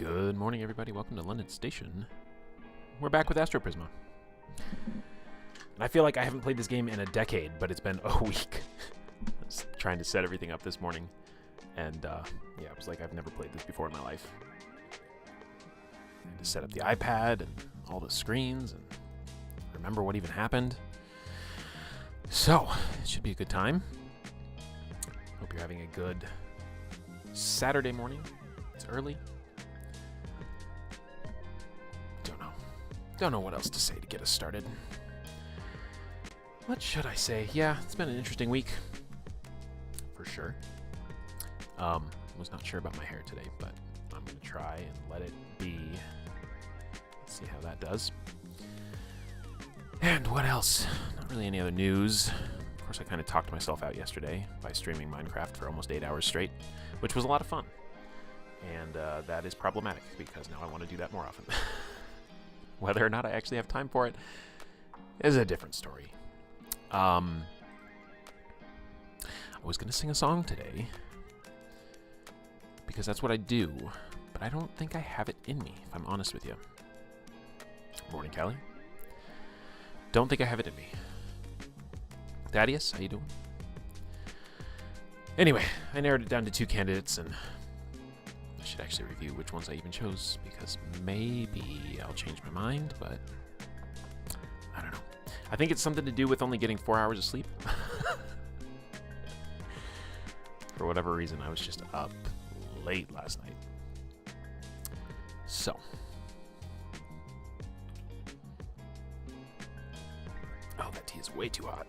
Good morning, everybody. Welcome to London Station. We're back with Astroprisma. And I feel like I haven't played this game in a decade, but it's been a week. I was trying to set everything up this morning, and yeah, it was like I've never played this before in my life. I had to set up the iPad and all the screens and remember what even happened. So, it should be a good time. Hope you're having a good Saturday morning. It's early. Don't know what else to say to get us started. What should I say? Yeah, it's been an interesting week. For sure. Was not sure about my hair today, but I'm going to try and let it be. Let's see how that does. And what else? Not really any other news. Of course, I kind of talked myself out yesterday by streaming Minecraft for almost 8 hours straight, which was a lot of fun. And that is problematic because now I want to do that more often. Whether or not I actually have time for it is a different story. I was going to sing a song today because that's what I do, but I don't think I have it in me, if I'm honest with you. Morning, Callie. Don't think I have it in me. Thaddeus, how you doing? Anyway, I narrowed it down to 2 candidates, and I should actually review which ones I even chose, because maybe I'll change my mind, but I don't know. I think it's something to do with only getting 4 hours of sleep. For whatever reason, I was just up late last night. So. Oh, that tea is way too hot.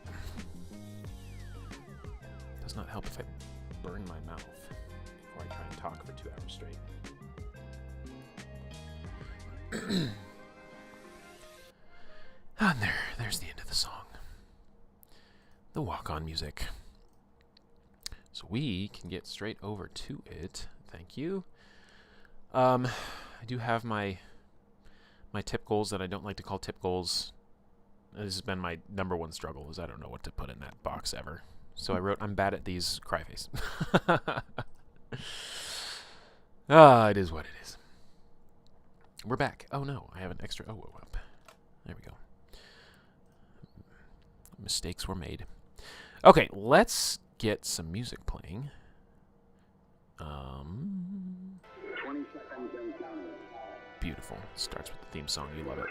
Does not help if I burn my mouth before I try and talk for 2 hours straight. And there's the end of the song. The walk-on music. So we can get straight over to it. Thank you. I do have my tip goals that I don't like to call tip goals. This has been my number one struggle, is I don't know what to put in that box ever. So I wrote, I'm bad at these, cry face. It is what it is. We're back. Oh no, I have an extra up. There we go. Mistakes were made. Okay, let's get some music playing. 20 seconds and counting. Beautiful. Starts with the theme song. You love it.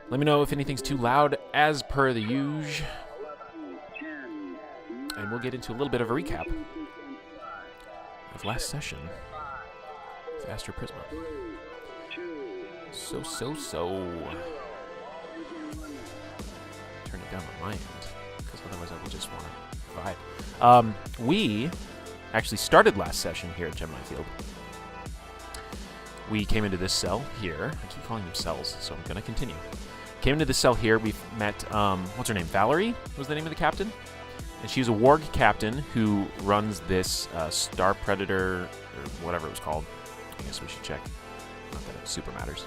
Let me know if anything's too loud, as per the usual. And we'll get into a little bit of a recap of last session with Astroprisma. So. Turn it down on my end, because otherwise I will just want to vibe. We actually started last session here at Gemini Field. We came into this cell here. I keep calling them cells, so I'm going to continue. Came into this cell here. We met, what's her name? Valerie was the name of the captain. And she's a WARG captain who runs this Star Predator, or whatever it was called. I guess we should check. Not that it super matters.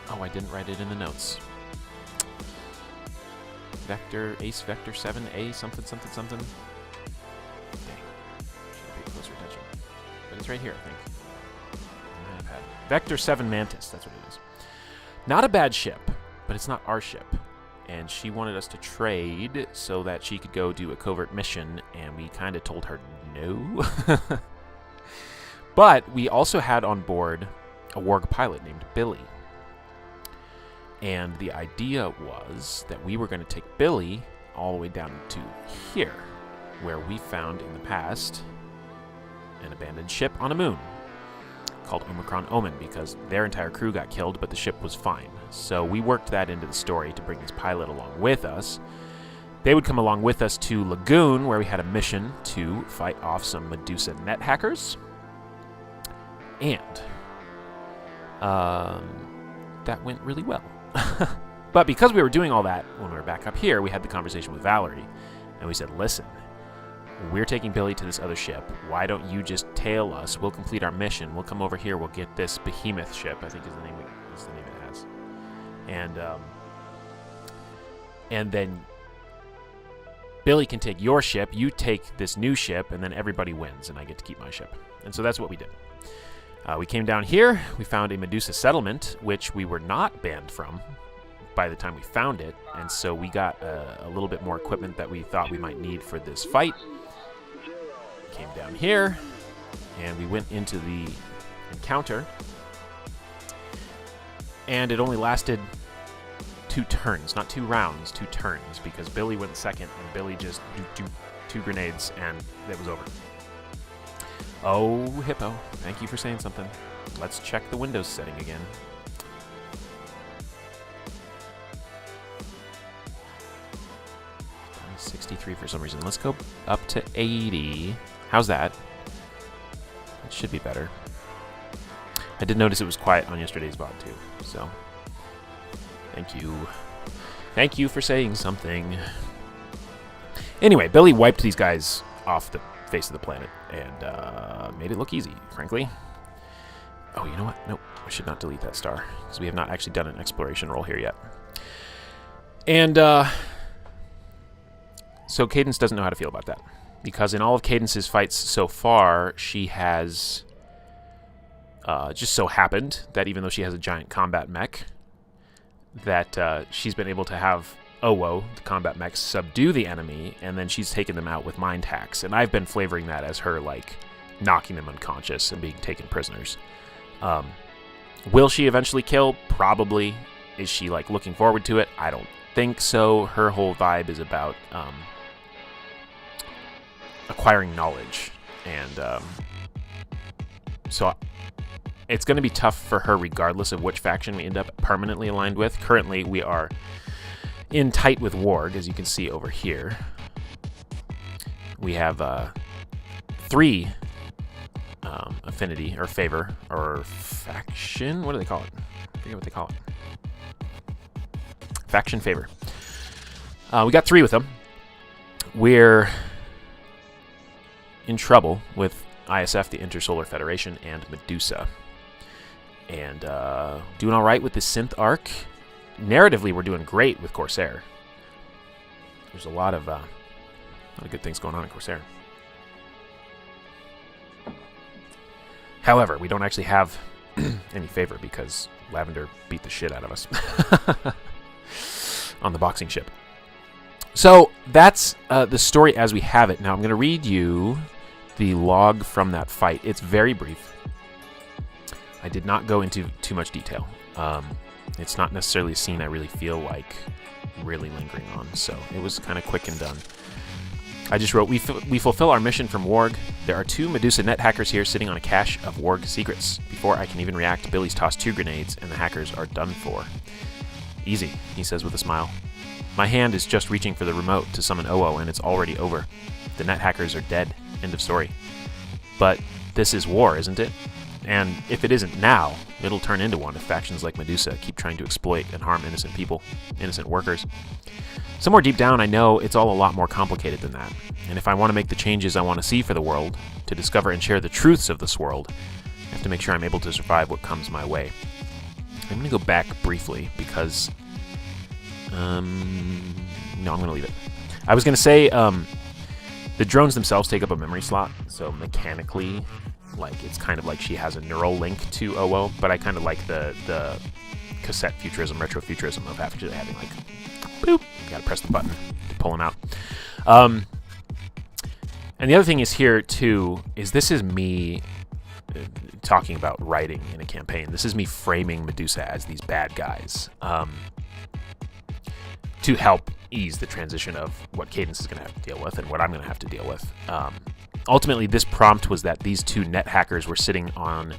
Oh, I didn't write it in the notes. Ace Vector 7A, something. Okay. Should pay closer attention. But it's right here, I think. Vector 7 Mantis, that's what it is. Not a bad ship, but it's not our ship. And she wanted us to trade so that she could go do a covert mission, and we kind of told her no. But we also had on board a WARG pilot named Billie. And the idea was that we were going to take Billie all the way down to here, where we found in the past an abandoned ship on a moon called Omicron Omen, because their entire crew got killed, but the ship was fine. So we worked that into the story to bring this pilot along with us. They would come along with us to Lagoon, where we had a mission to fight off some Medusa Nethackers. And that went really well. But because we were doing all that, when we were back up here, we had the conversation with Valerie, and we said, listen, we're taking Billie to this other ship. Why don't you just tail us? We'll complete our mission. We'll come over here. We'll get this behemoth ship, I think is the name it has. And then Billie can take your ship, you take this new ship, and then everybody wins, and I get to keep my ship. And so that's what we did. We came down here. We found a Medusa settlement, which we were not banned from by the time we found it, and so we got a little bit more equipment that we thought we might need for this fight. Came down here, and we went into the encounter, and it only lasted 2 turns, not 2 rounds, 2 turns, because Billie went second, and Billie just do 2 grenades, and it was over. Oh, Hippo, thank you for saying something. Let's check the Windows setting again. Down to 63 for some reason. Let's go up to 80. How's that? It should be better. I did notice it was quiet on yesterday's VOD too, so thank you. Thank you for saying something. Anyway, Billie wiped these guys off the face of the planet and made it look easy, frankly. Oh, you know what? Nope, I should not delete that star because we have not actually done an exploration roll here yet. And so Cadence doesn't know how to feel about that, because in all of Cadence's fights so far, she has just so happened that even though she has a giant combat mech, that she's been able to have Owo, the combat mech, subdue the enemy, and then she's taken them out with mind hacks. And I've been flavoring that as her, like, knocking them unconscious and being taken prisoners. Will she eventually kill? Probably. Is she, like, looking forward to it? I don't think so. Her whole vibe is about acquiring knowledge. And so it's going to be tough for her regardless of which faction we end up permanently aligned with. Currently, we are in tight with WARG, as you can see over here. We have 3 affinity, or favor, or faction? What do they call it? I forget what they call it. Faction favor. We got 3 with them. We're in trouble with ISF, the Intersolar Federation, and Medusa. And doing all right with the synth arc. Narratively, we're doing great with Corsair. There's a lot of good things going on in Corsair. However, we don't actually have any favor because Lavender beat the shit out of us on the boxing ship. So that's the story as we have it. Now I'm going to read you the log from that fight. It's very brief. I did not go into too much detail. It's not necessarily a scene I really feel like really lingering on, so it was kind of quick and done. I just wrote, we fulfill our mission from WARG. There are 2 Medusa Nethackers here sitting on a cache of WARG secrets. Before I can even react, Billie's tossed 2 grenades, and the hackers are done for. Easy, he says with a smile. My hand is just reaching for the remote to summon Owo, and it's already over. The Nethackers are dead. End of story. But this is war, isn't it? And if it isn't now, it'll turn into one if factions like Medusa keep trying to exploit and harm innocent people, innocent workers. Somewhere deep down, I know it's all a lot more complicated than that. And if I want to make the changes I want to see for the world, to discover and share the truths of this world, I have to make sure I'm able to survive what comes my way. I'm going to go back briefly because... no, I'm going to leave it. I was going to say, the drones themselves take up a memory slot, so mechanically... like, it's kind of like she has a neural link to Owo, but I kind of like the cassette futurism, retro futurism of actually having, like, boop, you gotta press the button to pull them out. And the other thing is here, too, is this is me talking about writing in a campaign. This is me framing Medusa as these bad guys to help ease the transition of what Cadence is going to have to deal with and what I'm going to have to deal with. Ultimately, this prompt was that these 2 net hackers were sitting on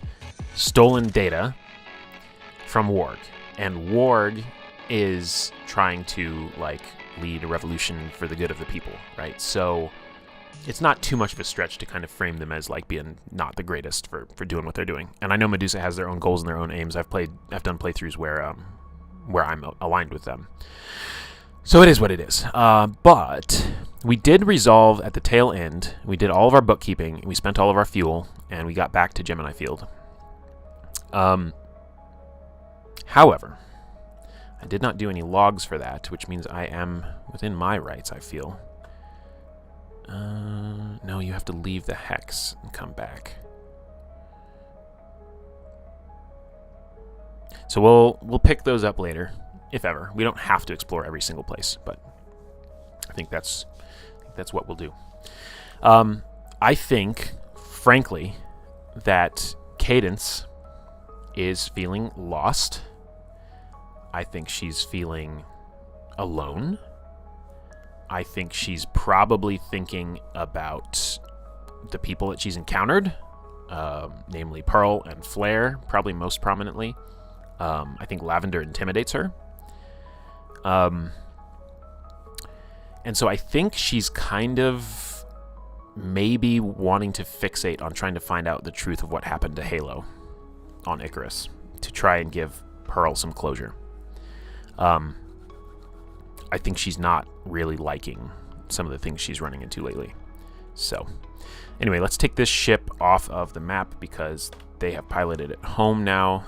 stolen data from WARG, and WARG is trying to, like, lead a revolution for the good of the people, right? So it's not too much of a stretch to kind of frame them as, like, being not the greatest for doing what they're doing. And I know Medusa has their own goals and their own aims. I've done playthroughs where I'm aligned with them. So it is what it is. But we did resolve at the tail end. We did all of our bookkeeping. We spent all of our fuel, and we got back to Gemini Field. However, I did not do any logs for that, which means I am within my rights, I feel. No, you have to leave the hex and come back. So we'll pick those up later, if ever. We don't have to explore every single place, but I think that's what we'll do. I think, frankly, that Cadence is feeling lost. I think she's feeling alone. I think she's probably thinking about the people that she's encountered, namely Pearl and Flare, probably most prominently. I think Lavender intimidates her. And so I think she's kind of maybe wanting to fixate on trying to find out the truth of what happened to Halo on Icarus to try and give Pearl some closure. I think she's not really liking some of the things she's running into lately. So, anyway, let's take this ship off of the map because they have piloted it home now.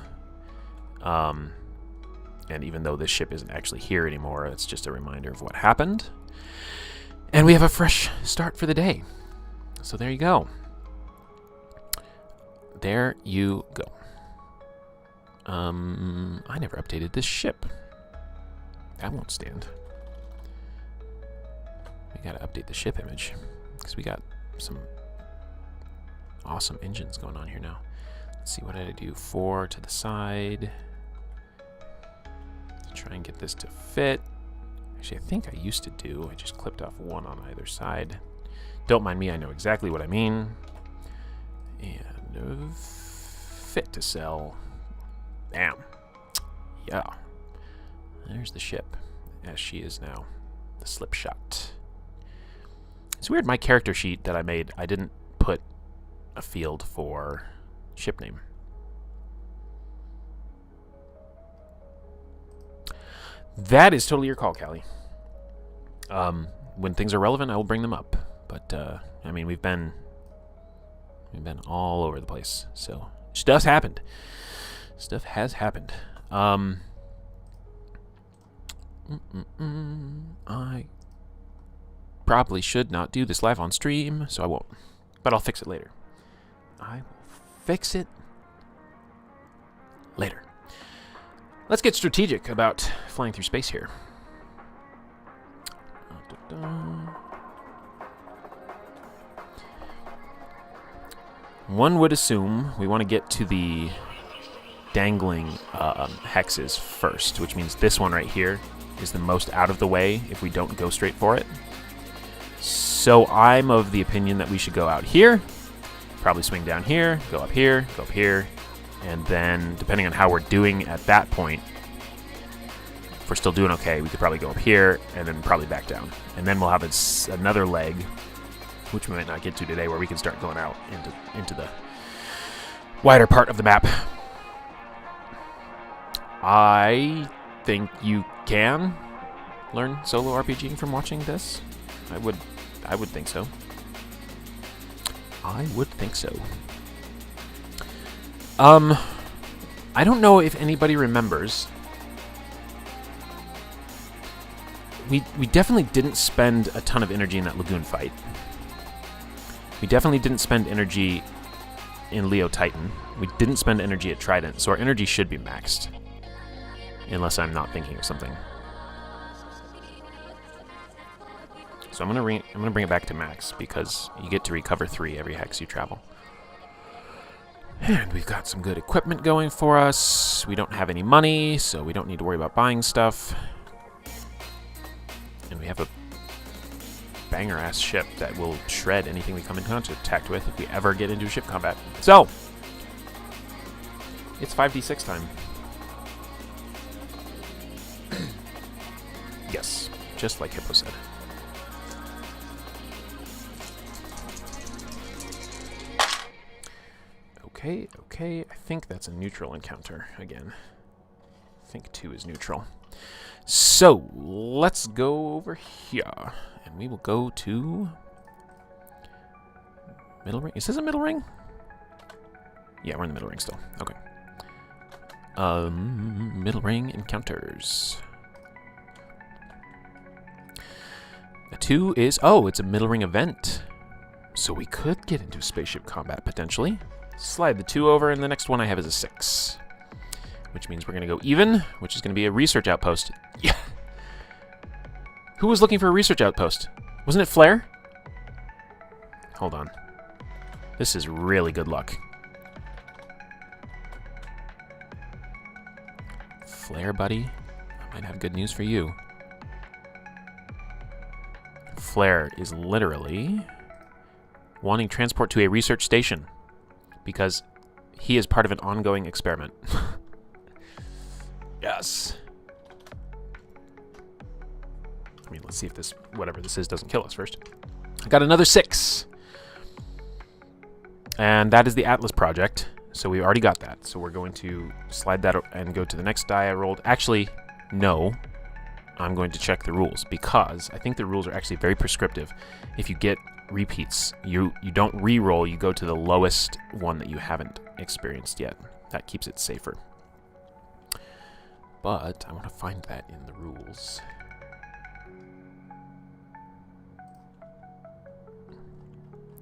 And even though this ship isn't actually here anymore, it's just a reminder of what happened. And we have a fresh start for the day. So there you go. There you go. I never updated this ship. That won't stand. We gotta update the ship image because we got some awesome engines going on here now. Let's see, what did I do? 4 to the side. Try and get this to fit. Actually, I think I used to do. I just clipped off 1 on either side. Don't mind me, I know exactly what I mean. And fit to sell. Bam. Yeah. There's the ship, as she is now. The slip shot. It's weird, my character sheet that I made, I didn't put a field for ship name. That is totally your call, Callie. When things are relevant, I will bring them up. But I mean, we've been all over the place. So stuff's happened. Stuff has happened. I probably should not do this live on stream, so I won't. But I'll fix it later. I will fix it later. Let's get strategic about flying through space here. One would assume we want to get to the dangling hexes first, which means this one right here is the most out of the way if we don't go straight for it. So I'm of the opinion that we should go out here, probably swing down here, go up here, and then depending on how we're doing at that point, if we're still doing okay, we could probably go up here and then probably back down. And then we'll have another leg, which we might not get to today, where we can start going out into the wider part of the map. I think you can learn solo RPGing from watching this. I would think so. I would think so. I don't know if anybody remembers. We definitely didn't spend a ton of energy in that lagoon fight. We definitely didn't spend energy in Leo Titan. We didn't spend energy at Trident, so our energy should be maxed. Unless I'm not thinking of something. So I'm gonna bring it back to max because you get to recover 3 every hex you travel. And we've got some good equipment going for us. We don't have any money, so we don't need to worry about buying stuff. And we have a banger-ass ship that will shred anything we come in contact with if we ever get into ship combat. So, it's 5d6 time. Yes, just like Hippo said. Okay, I think that's a neutral encounter again. I think 2 is neutral. So, let's go over here. And we will go to middle ring. Is this a middle ring? Yeah, we're in the middle ring still. Okay. Middle ring encounters. A 2 is... Oh, it's a middle ring event. So we could get into spaceship combat, potentially. Slide the 2 over, and the next one I have is a 6. which means we're going to go even, which is going to be a research outpost. Yeah. Who was looking for a research outpost? Wasn't it Flare? Hold on. This is really good luck. Flare, buddy. I might have good news for you. Flare is literally wanting transport to a research station because he is part of an ongoing experiment. Yes. I mean, let's see if this, whatever this is, doesn't kill us first. I got another 6. And that is the Atlas project. So we already got that. So we're going to slide that and go to the next die I rolled. Actually, no. I'm going to check the rules because I think the rules are actually very prescriptive. If you get repeats, you don't re-roll, you go to the lowest one that you haven't experienced yet. That keeps it safer. But I want to find that in the rules.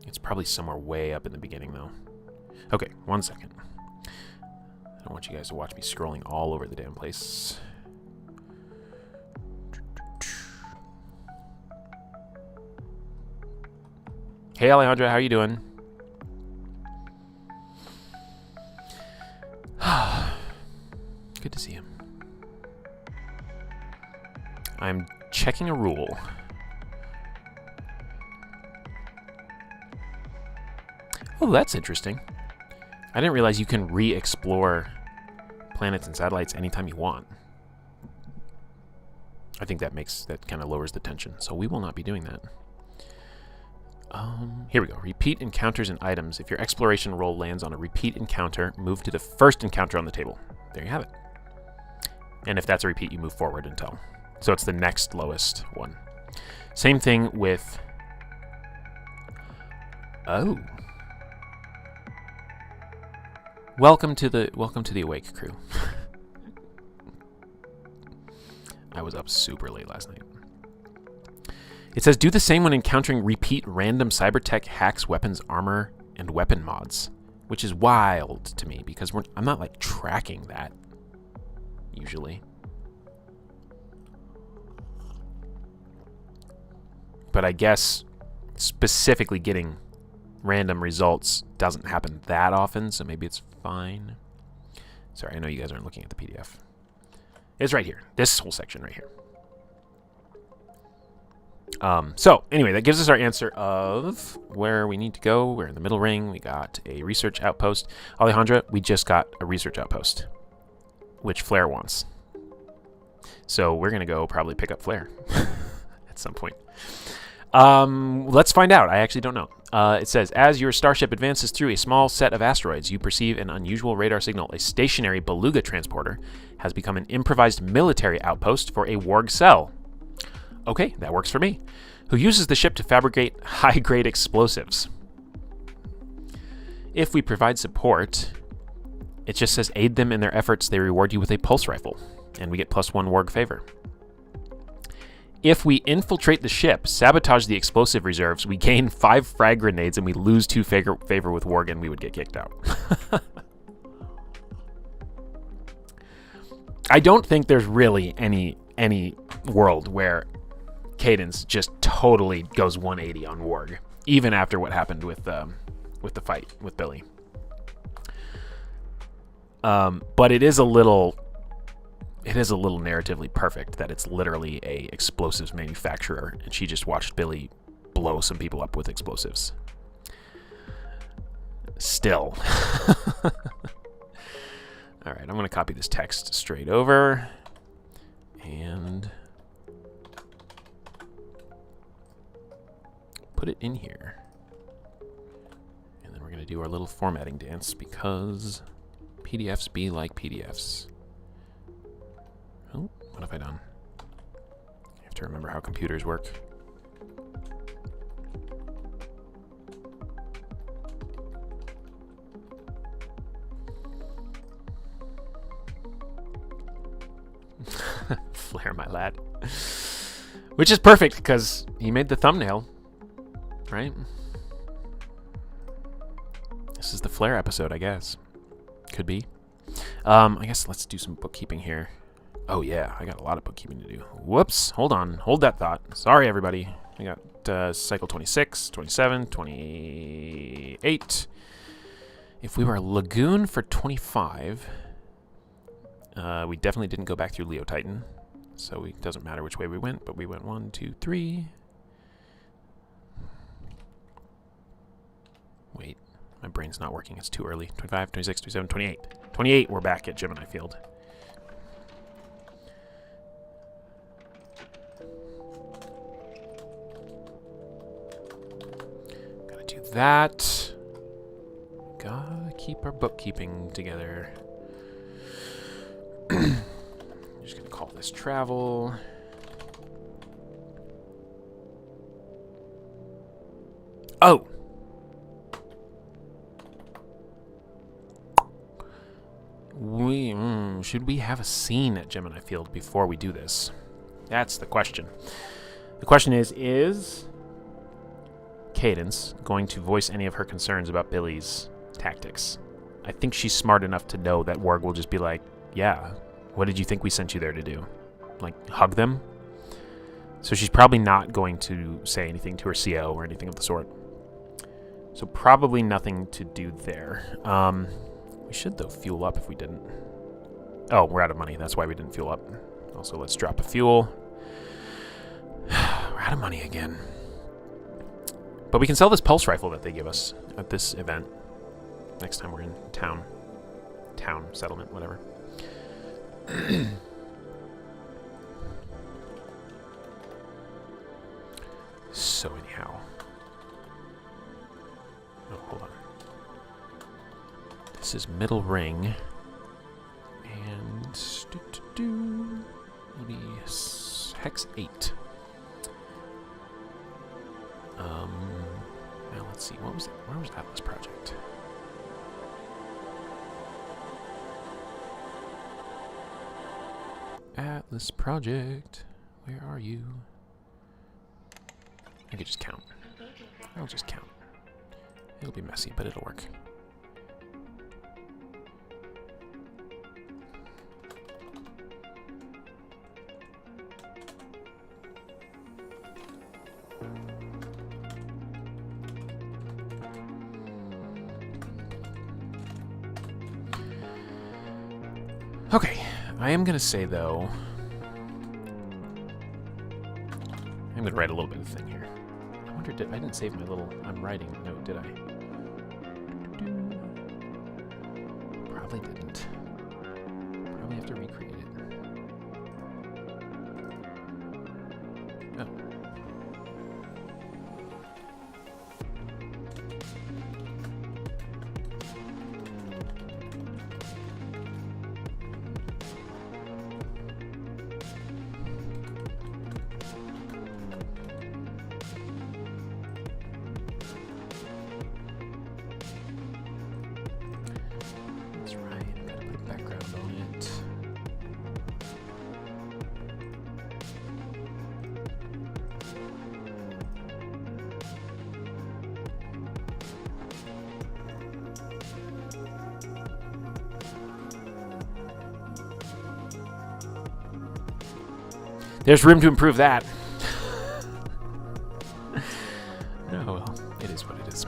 It's probably somewhere way up in the beginning, though. Okay, 1 second. I don't want you guys to watch me scrolling all over the damn place. Hey, Alejandra, how are you doing? Good to see you. I'm checking a rule. Oh, that's interesting. I didn't realize you can re-explore planets and satellites anytime you want. I think that kind of lowers the tension, so we will not be doing that. Here we go. Repeat encounters and items. If your exploration roll lands on a repeat encounter, move to the first encounter on the table. There you have it. And if that's a repeat, you move forward until. So it's the next lowest one. Same thing with... Oh. Welcome to the Awake crew. I was up super late last night. It says, do the same when encountering repeat random cybertech hacks, weapons, armor, and weapon mods. Which is wild to me, because I'm not, like, tracking that, usually. But I guess specifically getting random results doesn't happen that often, so maybe it's fine. Sorry, I know you guys aren't looking at the PDF. It's right here. This whole section right here. So, anyway, that gives us our answer of where we need to go. We're in the middle ring. We got a research outpost. Alejandra, we just got a research outpost, which Flare wants. So we're going to go probably pick up Flare at some point. Let's find out. I actually don't know. It says, as your starship advances through a small set of asteroids, you perceive an unusual radar signal. A stationary beluga transporter has become an improvised military outpost for a WARG cell. Okay, that works for me. Who uses the ship to fabricate high-grade explosives. If we provide support, it just says aid them in their efforts. They reward you with a pulse rifle, and we get +1 WARG favor. If we infiltrate the ship, sabotage the explosive reserves, we gain 5 frag grenades, and we lose 2 favor with WARG, and we would get kicked out. I don't think there's really any world where Cadence just totally goes 180 on WARG, even after what happened with the fight with Billie. But it is a little narratively perfect that it's literally a explosives manufacturer, and she just watched Billie blow some people up with explosives. Still. All right, I'm going to copy this text straight over and put it in here. And then we're going to do our little formatting dance because PDFs be like PDFs. Oh, what have I done? I have to remember how computers work. Flare, my lad. Which is perfect because he made the thumbnail, right? This is the Flare episode, I guess. Could be. I guess let's do some bookkeeping here. Oh yeah, I got a lot of bookkeeping to do. Whoops, hold on. Hold that thought. Sorry, everybody. I got cycle 26, 27, 28. If we were Lagoon for 25, we definitely didn't go back through Leo Titan. So it doesn't matter which way we went, but we went 1, 2, 3. Wait, my brain's not working. It's too early. 25, 26, 27, 28. 28, we're back at Gemini Field. Gotta do that. Gotta keep our bookkeeping together. Just gonna call this travel. Oh! Should we have a scene at Gemini Field before we do this? That's the question. The question is Cadence going to voice any of her concerns about Billie's tactics? I think she's smart enough to know that WARG will just be like, yeah, what did you think we sent you there to do? Like, hug them? So she's probably not going to say anything to her CO or anything of the sort. So probably nothing to do there. We should, though, fuel up if we didn't. Oh, we're out of money. That's why we didn't fuel up. Also, let's drop a fuel. We're out of money again. But we can sell this pulse rifle that they give us at this event. Next time we're in town. Town, settlement, whatever. So anyhow. Oh, hold on. This is middle ring. And maybe hex 8. Now let's see. What was it? Where was Atlas Project? Atlas Project. Where are you? I could just count. I'll just count. It'll be messy, but it'll work. Okay, I am going to say, though, I'm going to write a little bit of thing here. I wonder, I didn't save my little I'm writing note, did I? Probably didn't. Probably have to recreate it. Oh. There's room to improve that. No, well, it is what it is.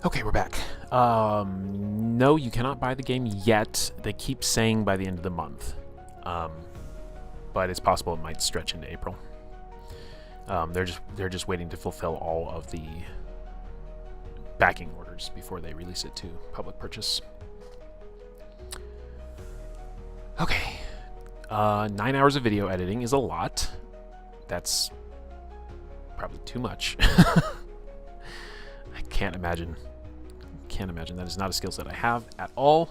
Okay, we're back. No, you cannot buy the game yet. They keep saying by the end of the month. But it's possible it might stretch into April. They're just waiting to fulfill all of the backing orders before they release it to public purchase. Okay. 9 hours of video editing is a lot. That's probably too much. I can't imagine. That is not a skill set I have at all.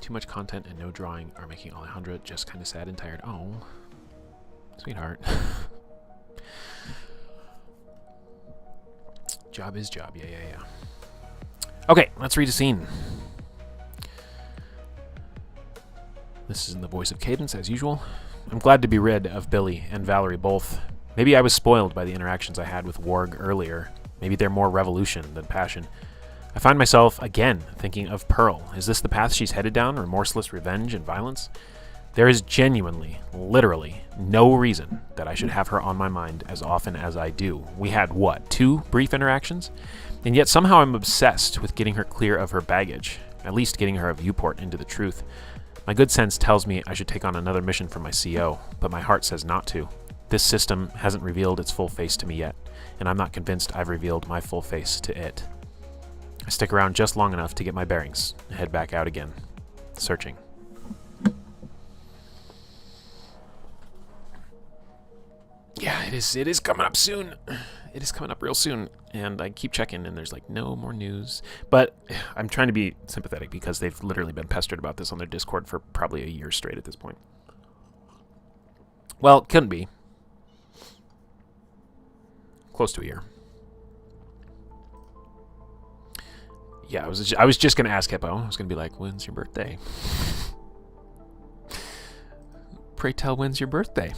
Too much content and no drawing are making Alejandra just kind of sad and tired. Oh, sweetheart. Job is job. Yeah. Okay, let's read a scene. This is in the voice of Cadence, as usual. I'm glad to be rid of Billie and Valerie both. Maybe I was spoiled by the interactions I had with WARG earlier. Maybe they're more revolution than passion. I find myself, again, thinking of Pearl. Is this the path she's headed down? Remorseless revenge and violence? There is genuinely, literally, no reason that I should have her on my mind as often as I do. We had, what, 2 brief interactions? And yet somehow I'm obsessed with getting her clear of her baggage, at least getting her a viewport into the truth. My good sense tells me I should take on another mission for my CO, but my heart says not to. This system hasn't revealed its full face to me yet, and I'm not convinced I've revealed my full face to it. I stick around just long enough to get my bearings and head back out again, searching. Yeah, it is coming up soon. It is coming up real soon, and I keep checking, and there's like no more news. But I'm trying to be sympathetic because they've literally been pestered about this on their Discord for probably a year straight at this point. Well, couldn't be. Close to a year. Yeah, I was just gonna ask Hippo. I was gonna be like, "When's your birthday?" Pray tell, when's your birthday?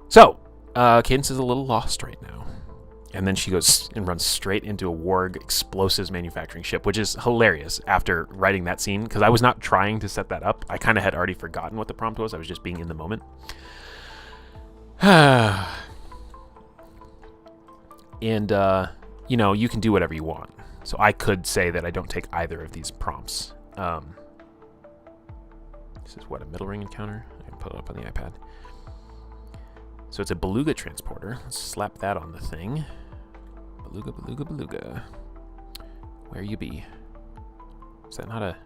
So, Cadence is a little lost right now, and then she goes and runs straight into a WARG explosives manufacturing ship, which is hilarious. After writing that scene, because I was not trying to set that up, I kind of had already forgotten what the prompt was. I was just being in the moment. And you know, you can do whatever you want. So I could say that I don't take either of these prompts. This is what, a middle ring encounter? I can put it up on the iPad. So it's a beluga transporter. Let's slap that on the thing. Beluga. Where you be? Is that not a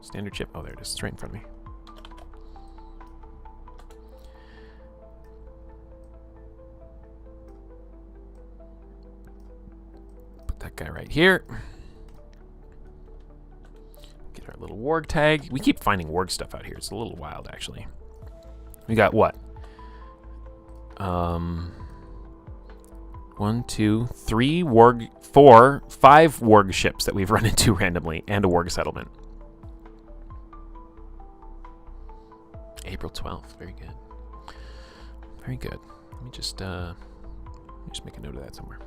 standard ship? Oh, there it is. It's right in front of me. That guy right here. Get our little WARG tag. We keep finding WARG stuff out here. It's a little wild, actually. We got what? 1, 2, 3 WARG, 4, 5 WARG ships that we've run into randomly, and a WARG settlement. April 12th. Very good. Very good. Let me just make a note of that somewhere.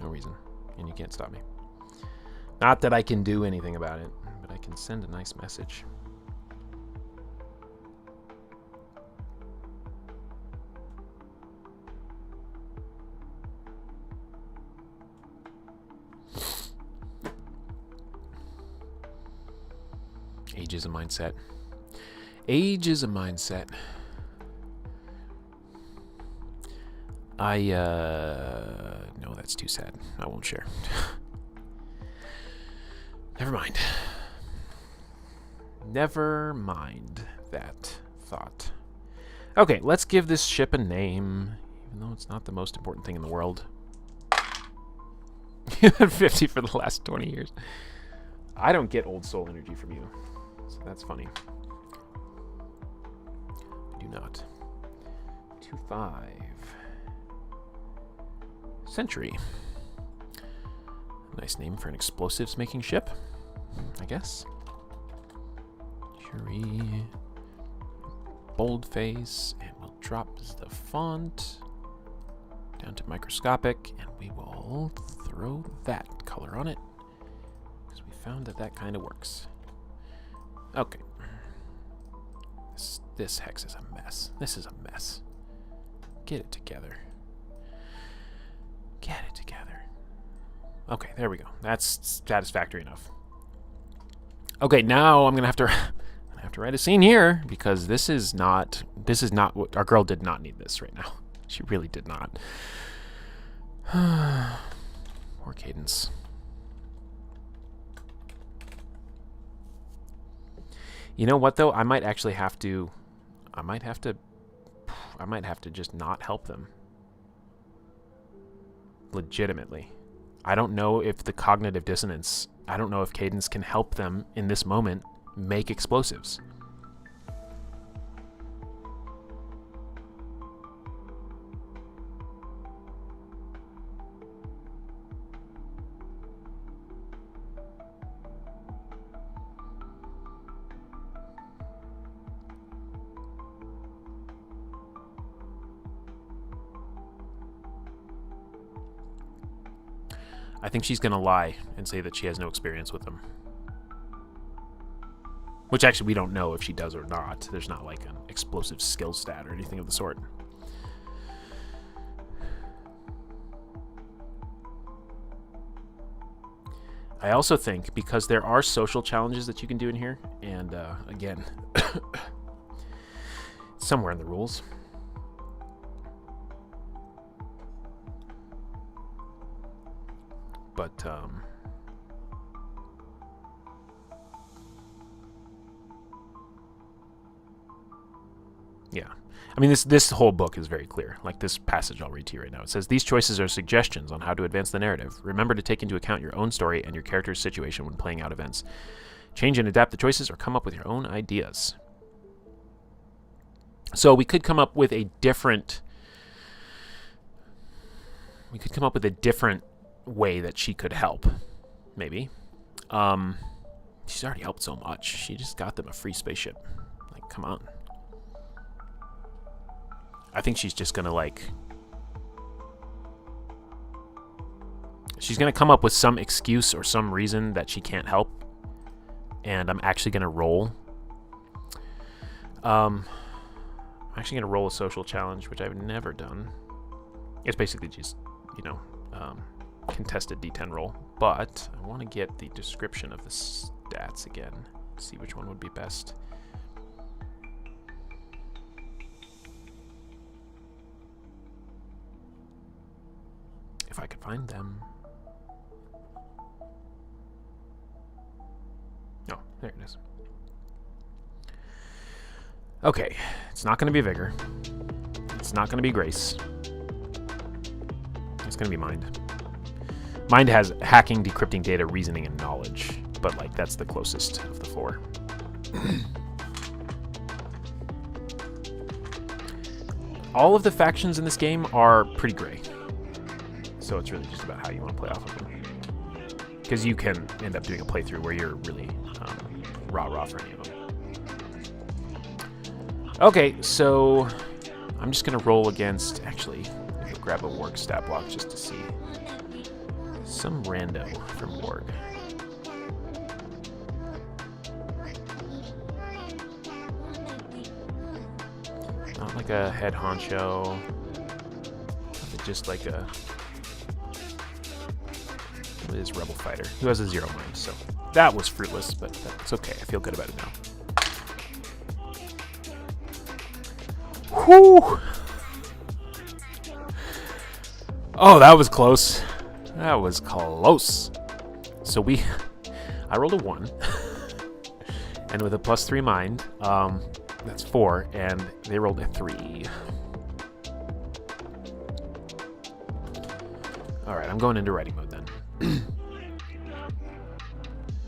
No reason. And you can't stop me. Not that I can do anything about it, but I can send a nice message. Age is a mindset. Age is a mindset. No, that's too sad. I won't share. Never mind. Never mind that thought. Okay, let's give this ship a name, even though it's not the most important thing in the world. You had 50 for the last 20 years. I don't get old soul energy from you, so that's funny. I do not. 2-5. Century. Nice name for an explosives making ship, I guess. Curie. Boldface, and we'll drop the font down to microscopic, and we will throw that color on it because we found that that kind of works. Okay. This hex is a mess. This is a mess. Get it together. Get it together. Okay, there we go. That's satisfactory enough. Okay, now I'm gonna have to write a scene here because this is not what our girl did not need this right now. She really did not. Poor Cadence. You know what though? I might have to just not help them. Legitimately. I don't know if the cognitive dissonance, I don't know if Cadence can help them in this moment make explosives. I think she's going to lie and say that she has no experience with them. Which actually we don't know if she does or not. There's not like an explosive skill stat or anything of the sort. I also think because there are social challenges that you can do in here, and again, somewhere in the rules. But yeah, I mean this whole book is very clear. Like this passage I'll read to you right now. It says, "These choices are suggestions on how to advance the narrative. Remember to take into account your own story and your character's situation when playing out events. Change and adapt the choices or come up with your own ideas." So we could come up with a different way that she could help. Maybe. She's already helped so much. She just got them a free spaceship. Like, come on. I think she's just gonna she's gonna come up with some excuse or some reason that she can't help, and I'm actually gonna roll. I'm actually gonna roll a social challenge, which I've never done. It's basically just, contested D10 roll, but I want to get the description of the stats again, see which one would be best. If I could find them. Oh, there it is. Okay, it's not going to be Vigor. It's not going to be Grace. It's going to be Mind. Mind has hacking, decrypting data, reasoning, and knowledge, but like that's the closest of the four. All of the factions in this game are pretty gray, so it's really just about how you want to play off of them. Because you can end up doing a playthrough where you're really rah-rah for any of them. Okay, so I'm just going to roll against, actually, I'll grab a WARG stat block just to see. Some rando from WARG. Not like a head honcho, but just like a... It is Rebel Fighter, who has a 0 mind, so that was fruitless, but that's okay. I feel good about it now. Whew! Oh, that was close. That was close. So I rolled a 1, and with a +3 mind, that's 4, and they rolled a 3. All right, I'm going into writing mode then.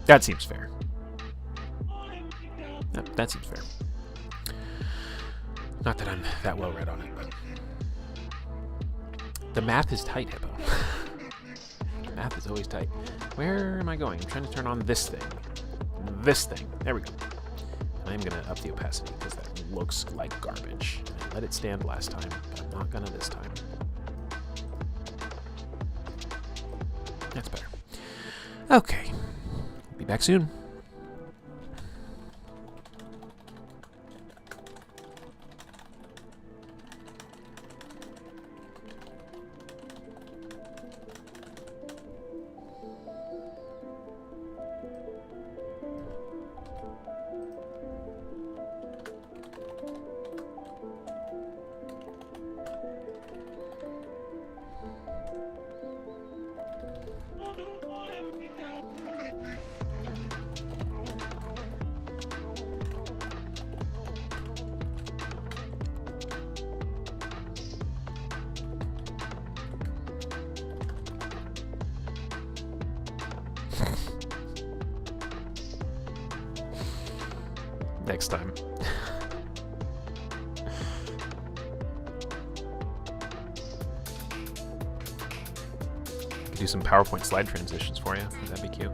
That seems fair. Yep, that seems fair. Not that I'm that well read on it, but the math is tight, Hippo. Math is always tight. Where am I going? I'm trying to turn on this thing. This thing. There we go. I'm going to up the opacity because that looks like garbage. I let it stand last time, but I'm not going to this time. That's better. Okay. Be back soon. next time. Could do some PowerPoint slide transitions for you. That'd be cute.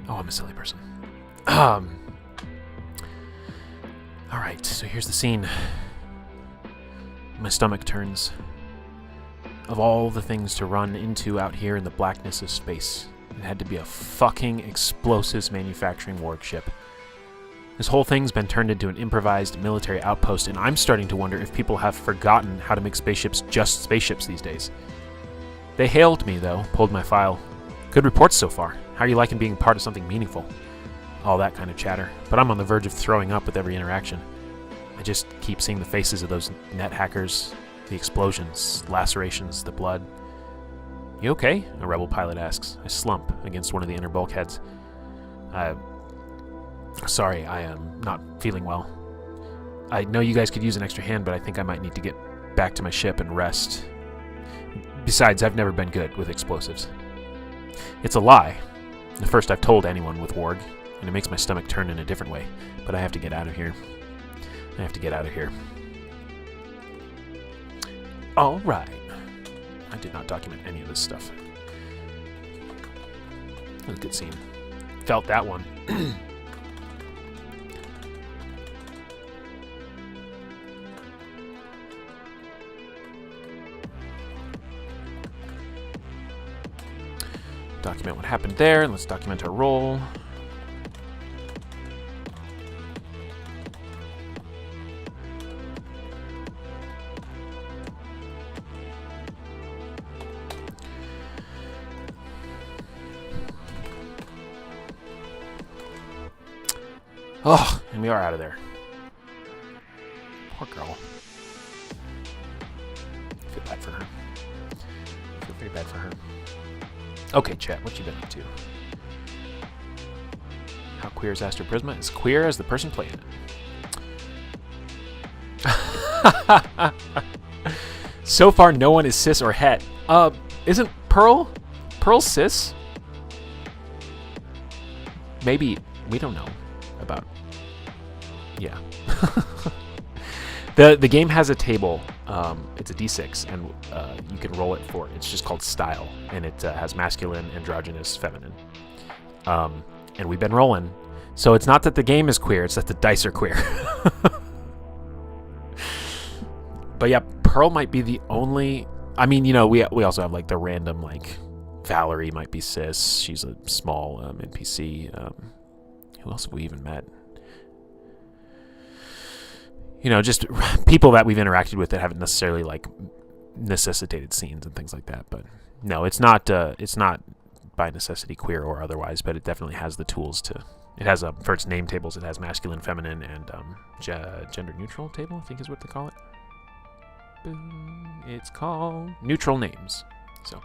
Oh, I'm a silly person. Alright, so here's the scene. My stomach turns. Of all the things to run into out here in the blackness of space, it had to be a fucking explosives manufacturing warg ship. This whole thing's been turned into an improvised military outpost, and I'm starting to wonder if people have forgotten how to make spaceships just spaceships these days. They hailed me, though, pulled my file. Good reports so far. How are you liking being part of something meaningful? All that kind of chatter. But I'm on the verge of throwing up with every interaction. I just keep seeing the faces of those net hackers, the explosions, lacerations, the blood. You okay? A rebel pilot asks. I slump against one of the inner bulkheads. Sorry, I am not feeling well. I know you guys could use an extra hand, but I think I might need to get back to my ship and rest. Besides, I've never been good with explosives. It's a lie. The first I've told anyone with WARG, and it makes my stomach turn in a different way. But I have to get out of here. I have to get out of here. All right. I did not document any of this stuff. That was a good scene. Felt that one. document what happened there, and let's document our roll. Oh, and we are out of there. Poor girl. I feel bad for her. I feel very bad for her. Okay, chat, what you been up to? How queer is Astroprisma? As queer as the person playing it. So far, no one is cis or het. Isn't Pearl cis? Maybe. We don't know about. Yeah. The game has a table. It's a D6, and you can roll it for. It's just called style, and it has masculine, androgynous, feminine. And we've been rolling, so it's not that the game is queer; it's that the dice are queer. But yeah, Pearl might be the only. I mean, you know, we also have like the random like Valerie might be cis. She's a small NPC. Who else have we even met? You know, just people that we've interacted with that haven't necessarily like necessitated scenes and things like that. But no, it's not by necessity queer or otherwise. But it definitely has the tools to. It has for its name tables. It has masculine, feminine, and gender neutral table. I think is what they call it. Boom. It's called neutral names. So,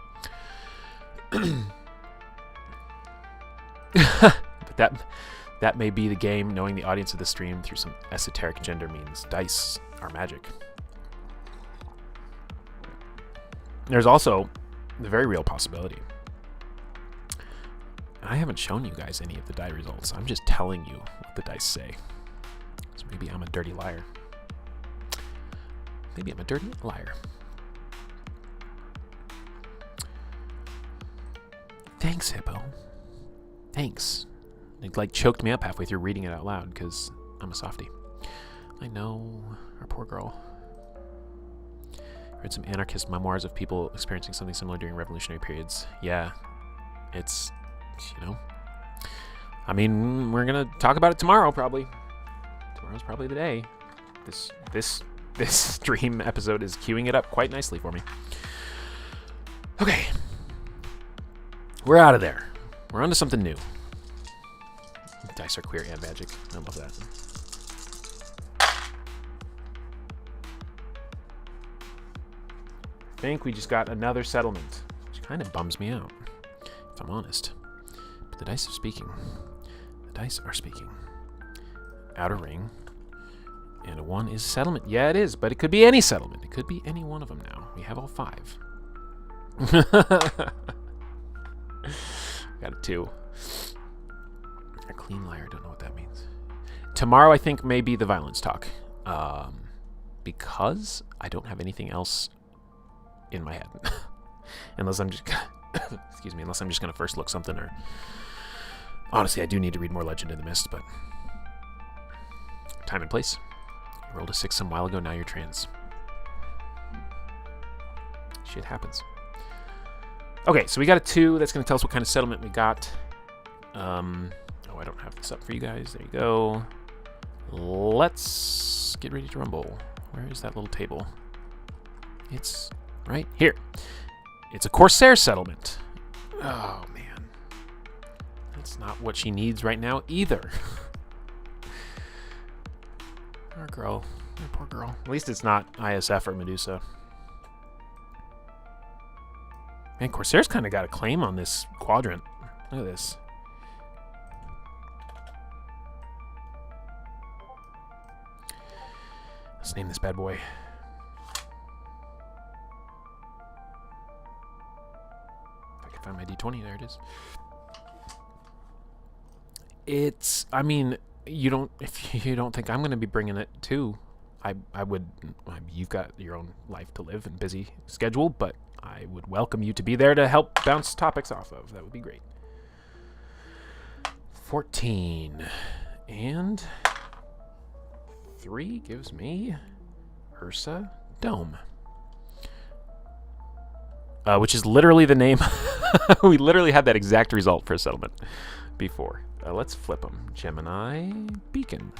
but that may be the game, knowing the audience of the stream through some esoteric gender means dice are magic. There's also the very real possibility. I haven't shown you guys any of the die results. I'm just telling you what the dice say. So maybe I'm a dirty liar. Maybe I'm a dirty liar. Thanks, Hippo. Thanks. It like choked me up halfway through reading it out loud because I'm a softie. I know, our poor girl. Read some anarchist memoirs of people experiencing something similar during revolutionary periods. Yeah, it's, you know. I mean, we're gonna talk about it tomorrow probably. Tomorrow's probably the day. This stream episode is queuing it up quite nicely for me. Okay, we're out of there. We're on to something new. Dice are queer and magic. I love that. I think we just got another settlement, which kind of bums me out, if I'm honest. But the dice are speaking. The dice are speaking. Outer ring. And a 1 is settlement. Yeah, it is, but it could be any settlement. It could be any one of them now. We have all 5. Got a 2. A clean liar. Don't know what that means. Tomorrow, I think, may be the violence talk. Because I don't have anything else in my head. Unless I'm just... excuse me. Unless I'm just going to first look something or... Honestly, I do need to read more Legend in the Mist, but... Time and place. You rolled a 6 some while ago, now you're trans. Shit happens. Okay, so we got a 2. That's going to tell us what kind of settlement we got. Oh, I don't have this up for you guys. There you go. Let's get ready to rumble. Where is that little table? It's right here. It's a Corsair settlement. Oh, man. That's not what she needs right now either. Poor girl. Poor girl. At least it's not ISF or Medusa. Man, Corsair's kind of got a claim on this quadrant. Look at this. Let's name this bad boy. If I can find my D20, there it is. It's, I mean, if you don't think I'm going to be bringing it too, I would, you've got your own life to live and busy schedule, but I would welcome you to be there to help bounce topics off of. That would be great. 14 and 3 gives me Ursa Dome. which is literally the name. We literally had that exact result for a settlement before. Let's flip them. Gemini Beacon.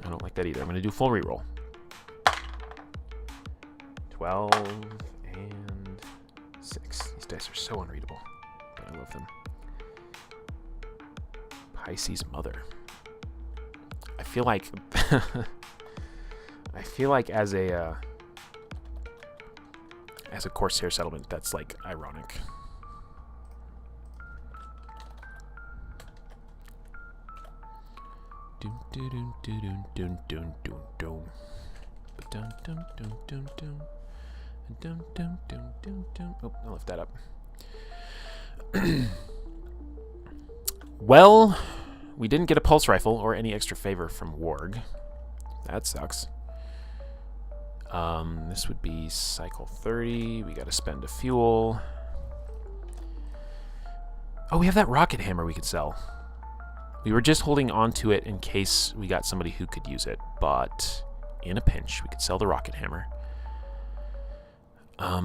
I don't like that either. I'm going to do full reroll. 12 and 6. These dice are so unreadable, but I love them. Pisces Mother. I feel like as a Corsair settlement, that's like ironic. Dun dun dun dun dun dun dun dun dun dun dun dun dun dun dun dun dun. Oh, I left that up. Well, we didn't get a pulse rifle or any extra favor from WARG. That sucks. This would be cycle 30. We got to spend a fuel. Oh, we have that rocket hammer we could sell. We were just holding on to it in case we got somebody who could use it, but in a pinch, we could sell the rocket hammer. I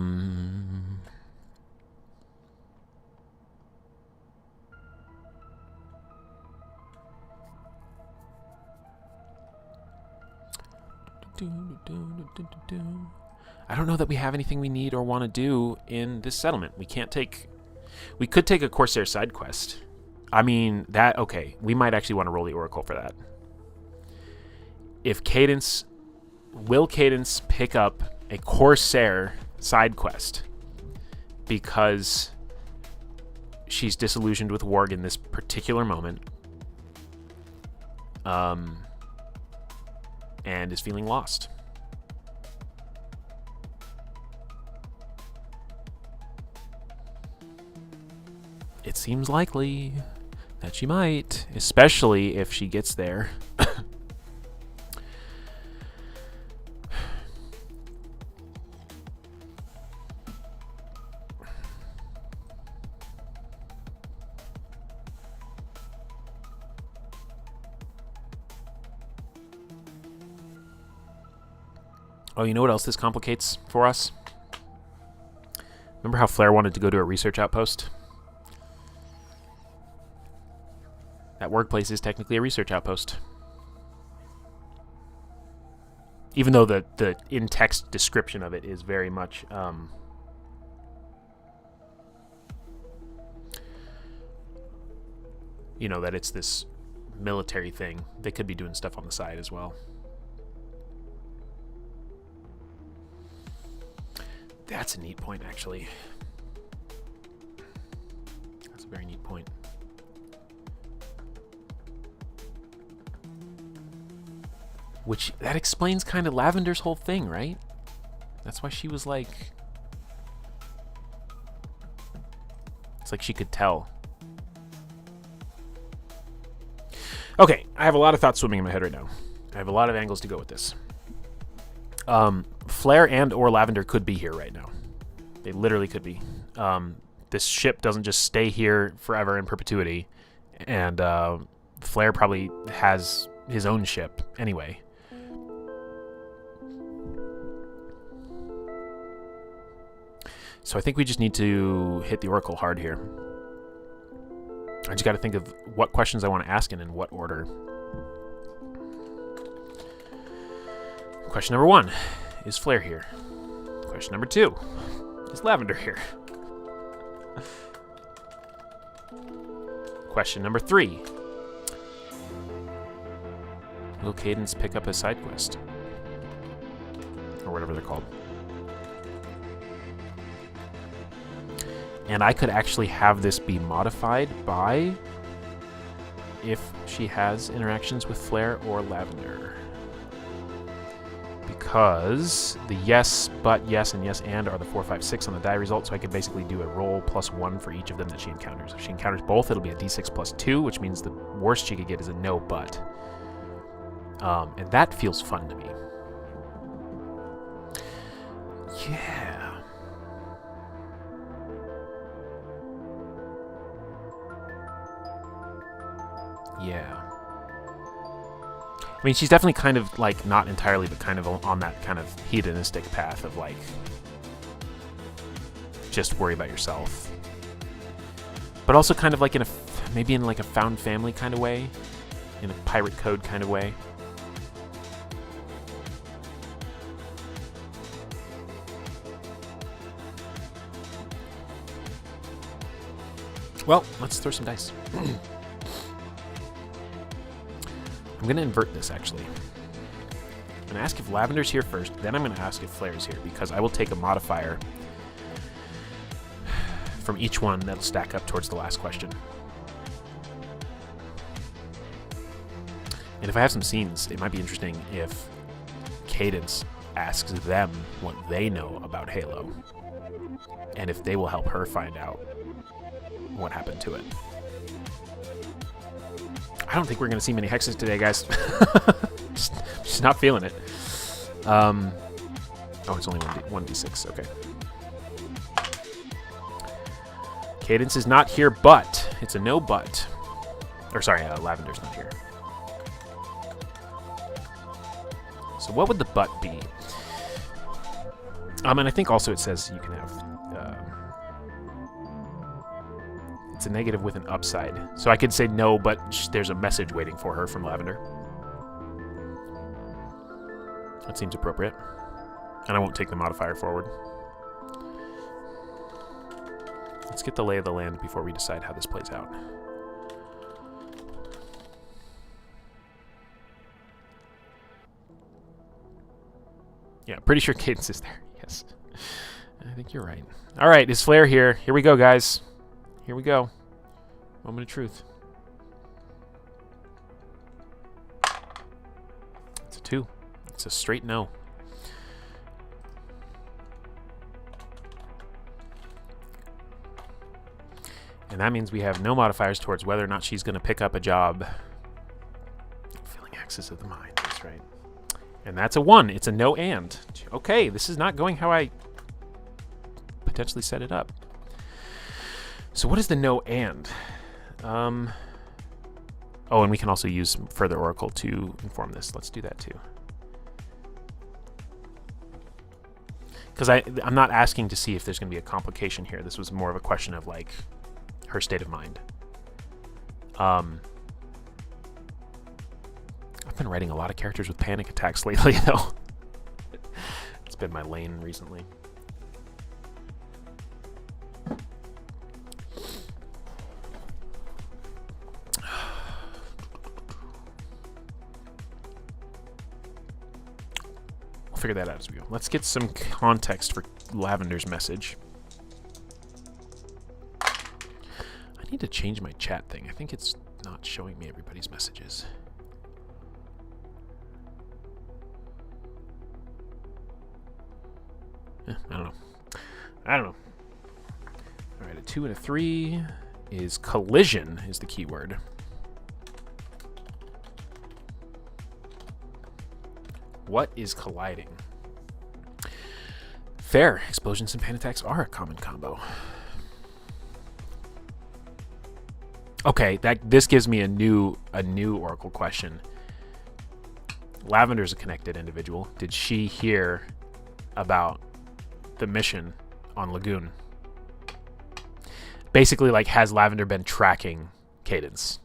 don't know that we have anything we need or want to do in this settlement. We can't take... We could take a Corsair side quest. I mean, that... Okay, we might actually want to roll the Oracle for that. If Cadence... Will Cadence pick up a Corsair side quest because she's disillusioned with WARG in this particular moment, and is feeling lost? It seems likely that she might, especially if she gets there. Oh, you know what else this complicates for us? Remember how Flair wanted to go to a research outpost? That workplace is technically a research outpost. Even though the in-text description of it is very much... you know, that it's this military thing. They could be doing stuff on the side as well. That's a neat point, actually. That's a very neat point. Which, that explains kind of Lavender's whole thing, right? That's why she was like... It's like she could tell. Okay, I have a lot of thoughts swimming in my head right now. I have a lot of angles to go with this. Flair and or Lavender could be here right now. They literally could be. This ship doesn't just stay here forever in perpetuity, and Flair probably has his own ship anyway. So I think we just need to hit the Oracle hard here. I just got to think of what questions I want to ask and in what order. Question number 1. Is Flair here? Question number 2. Is Lavender here? Question number 3. Will Cadence pick up a side quest? Or whatever they're called. And I could actually have this be modified by if she has interactions with Flair or Lavender. Because the yes, but, yes, and yes, and are the 4, 5, 6 on the die result, so I could basically do a roll plus 1 for each of them that she encounters. If she encounters both, it'll be a d6 plus 2, which means the worst she could get is a no, but. And that feels fun to me. Yeah. Yeah. I mean, she's definitely kind of, like, not entirely, but kind of on that kind of hedonistic path of, like, just worry about yourself. But also kind of like maybe in like a found family kind of way, in a pirate code kind of way. Well, let's throw some dice. I'm going to invert this, actually. I'm going to ask if Lavender's here first, then I'm going to ask if Flair's here, because I will take a modifier from each one that'll stack up towards the last question. And if I have some scenes, it might be interesting if Cadence asks them what they know about Halo, and if they will help her find out what happened to it. I don't think we're going to see many hexes today, guys. just not feeling it. Oh, it's only 1d6. Okay. Cadence is not here, but. It's a no but. Or sorry, Lavender's not here. So what would the but be? And I think also it says you can have... it's a negative with an upside. So I could say no, but there's a message waiting for her from Lavender. That seems appropriate. And I won't take the modifier forward. Let's get the lay of the land before we decide how this plays out. Yeah, pretty sure Cadence is there. Yes. I think you're right. All right, is Flair here? Here we go, guys. Here we go. Moment of truth. It's a 2. It's a straight no. And that means we have no modifiers towards whether or not she's going to pick up a job. Feeling axis of the mind. That's right. And that's a 1. It's a no and. Okay, this is not going how I potentially set it up. So what is the no and? Oh, and we can also use further oracle to inform this. Let's do that too. Because I'm not asking to see if there's going to be a complication here. This was more of a question of like her state of mind. I've been writing a lot of characters with panic attacks lately, though. It's been my lane recently. We'll figure that out as we go. Let's get some context for Lavender's message. I need to change my chat thing. I think it's not showing me everybody's messages. I don't know. All right, a 2 and a 3 is collision is the keyword. What is colliding? Fair. Explosions and panic attacks are a common combo. Okay, this gives me a new oracle question. Lavender's a connected individual. Did she hear about the mission on Lagoon? Basically, like, has Lavender been tracking Cadence?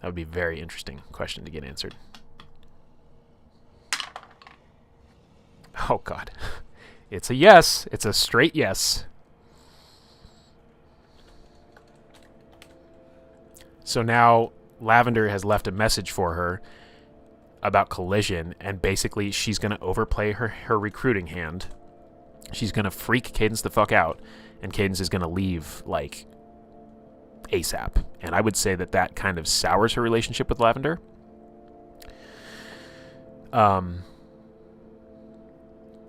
That would be a very interesting question to get answered. Oh, God. It's a yes. It's a straight yes. So now Lavender has left a message for her about collision, and basically she's going to overplay her recruiting hand. She's going to freak Cadence the fuck out, and Cadence is going to leave, like, ASAP. And I would say that kind of sours her relationship with Lavender.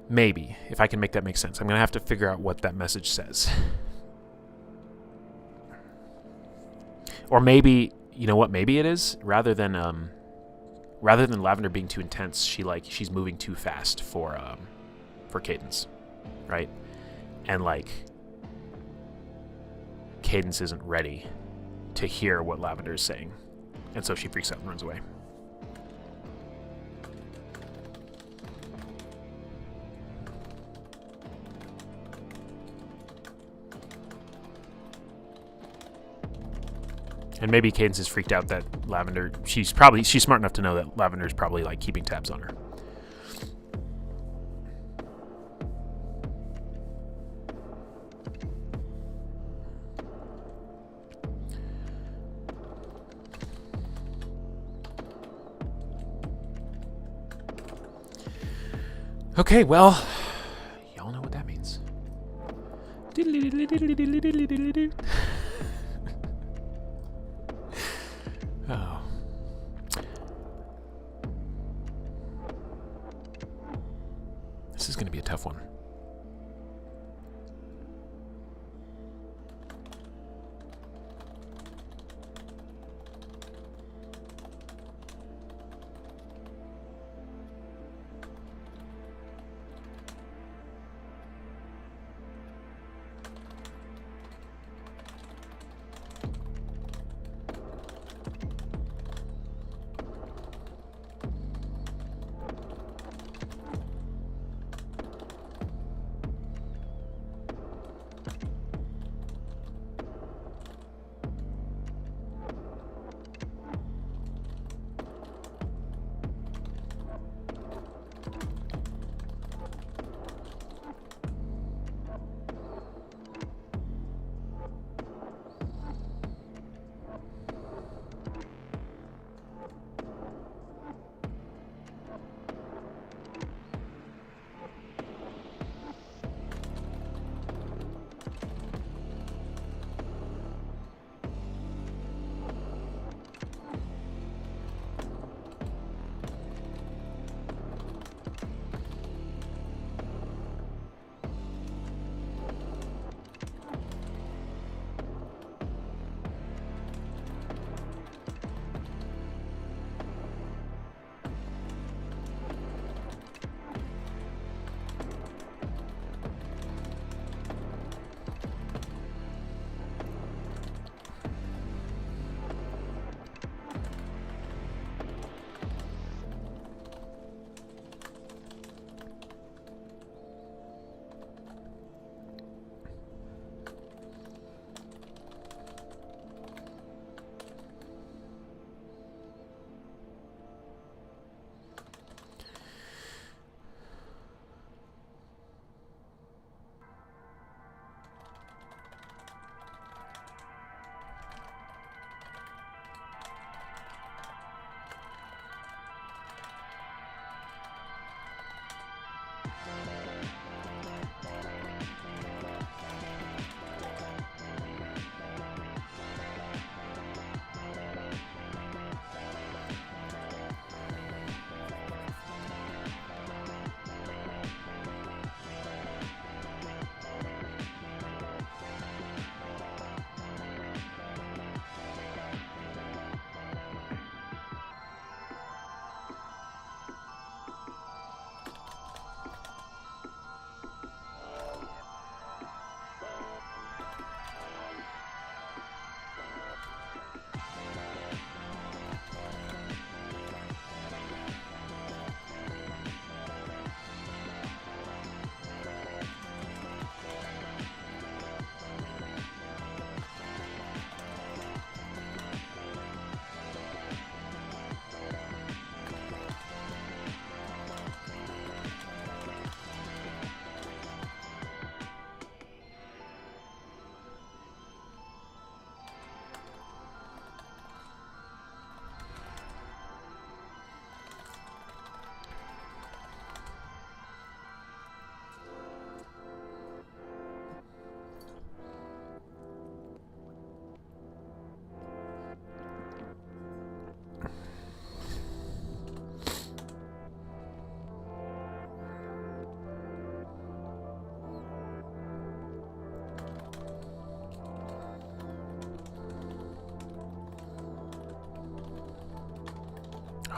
Maybe, if I can make that make sense. I'm going to have to figure out what that message says. Or maybe, you know what, maybe it is, rather than Lavender being too intense, she's moving too fast for Cadence, right? And like Cadence isn't ready to hear what Lavender is saying, and so she freaks out and runs away. And maybe Cadence is freaked out that Lavender... She's smart enough to know that Lavender's probably, like, keeping tabs on her. Okay, well, y'all know what that means. Oh. This is going to be a tough one.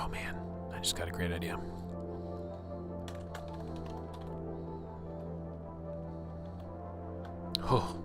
Oh man, I just got a great idea. Oh.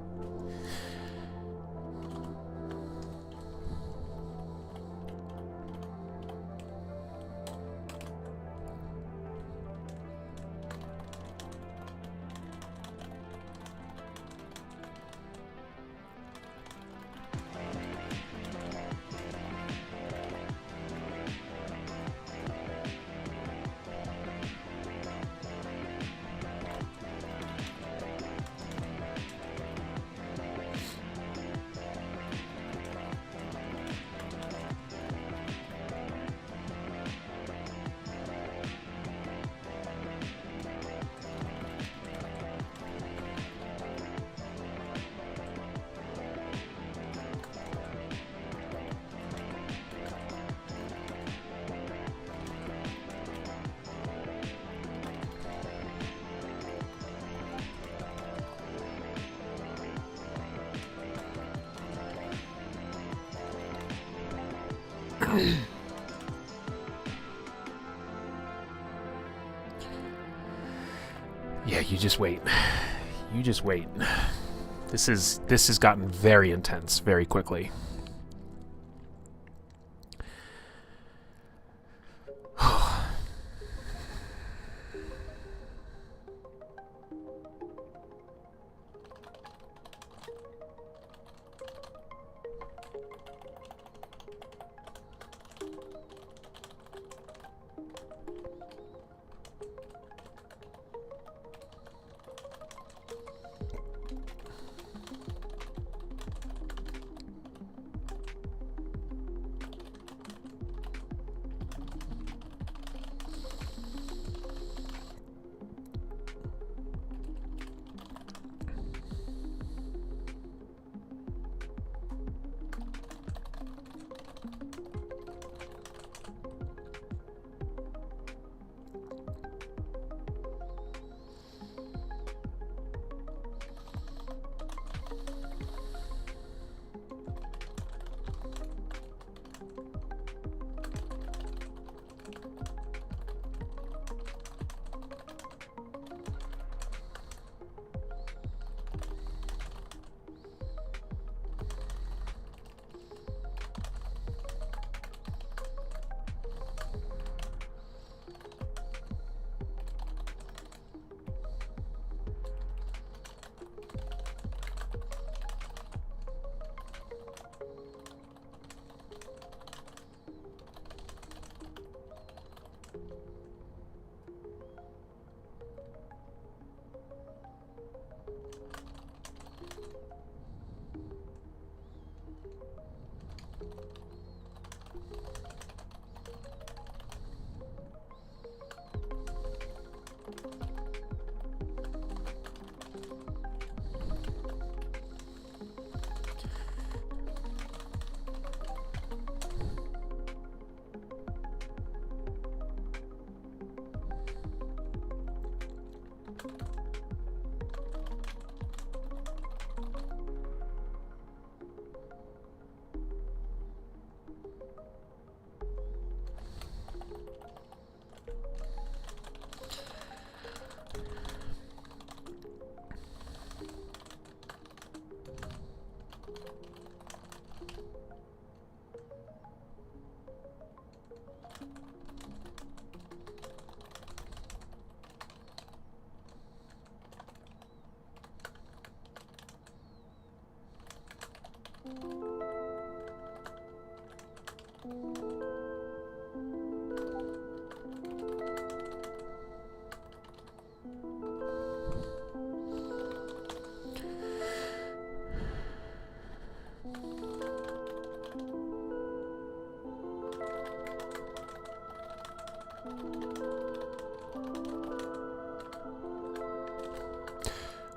Yeah, you just wait. You just wait. This has gotten very intense very quickly.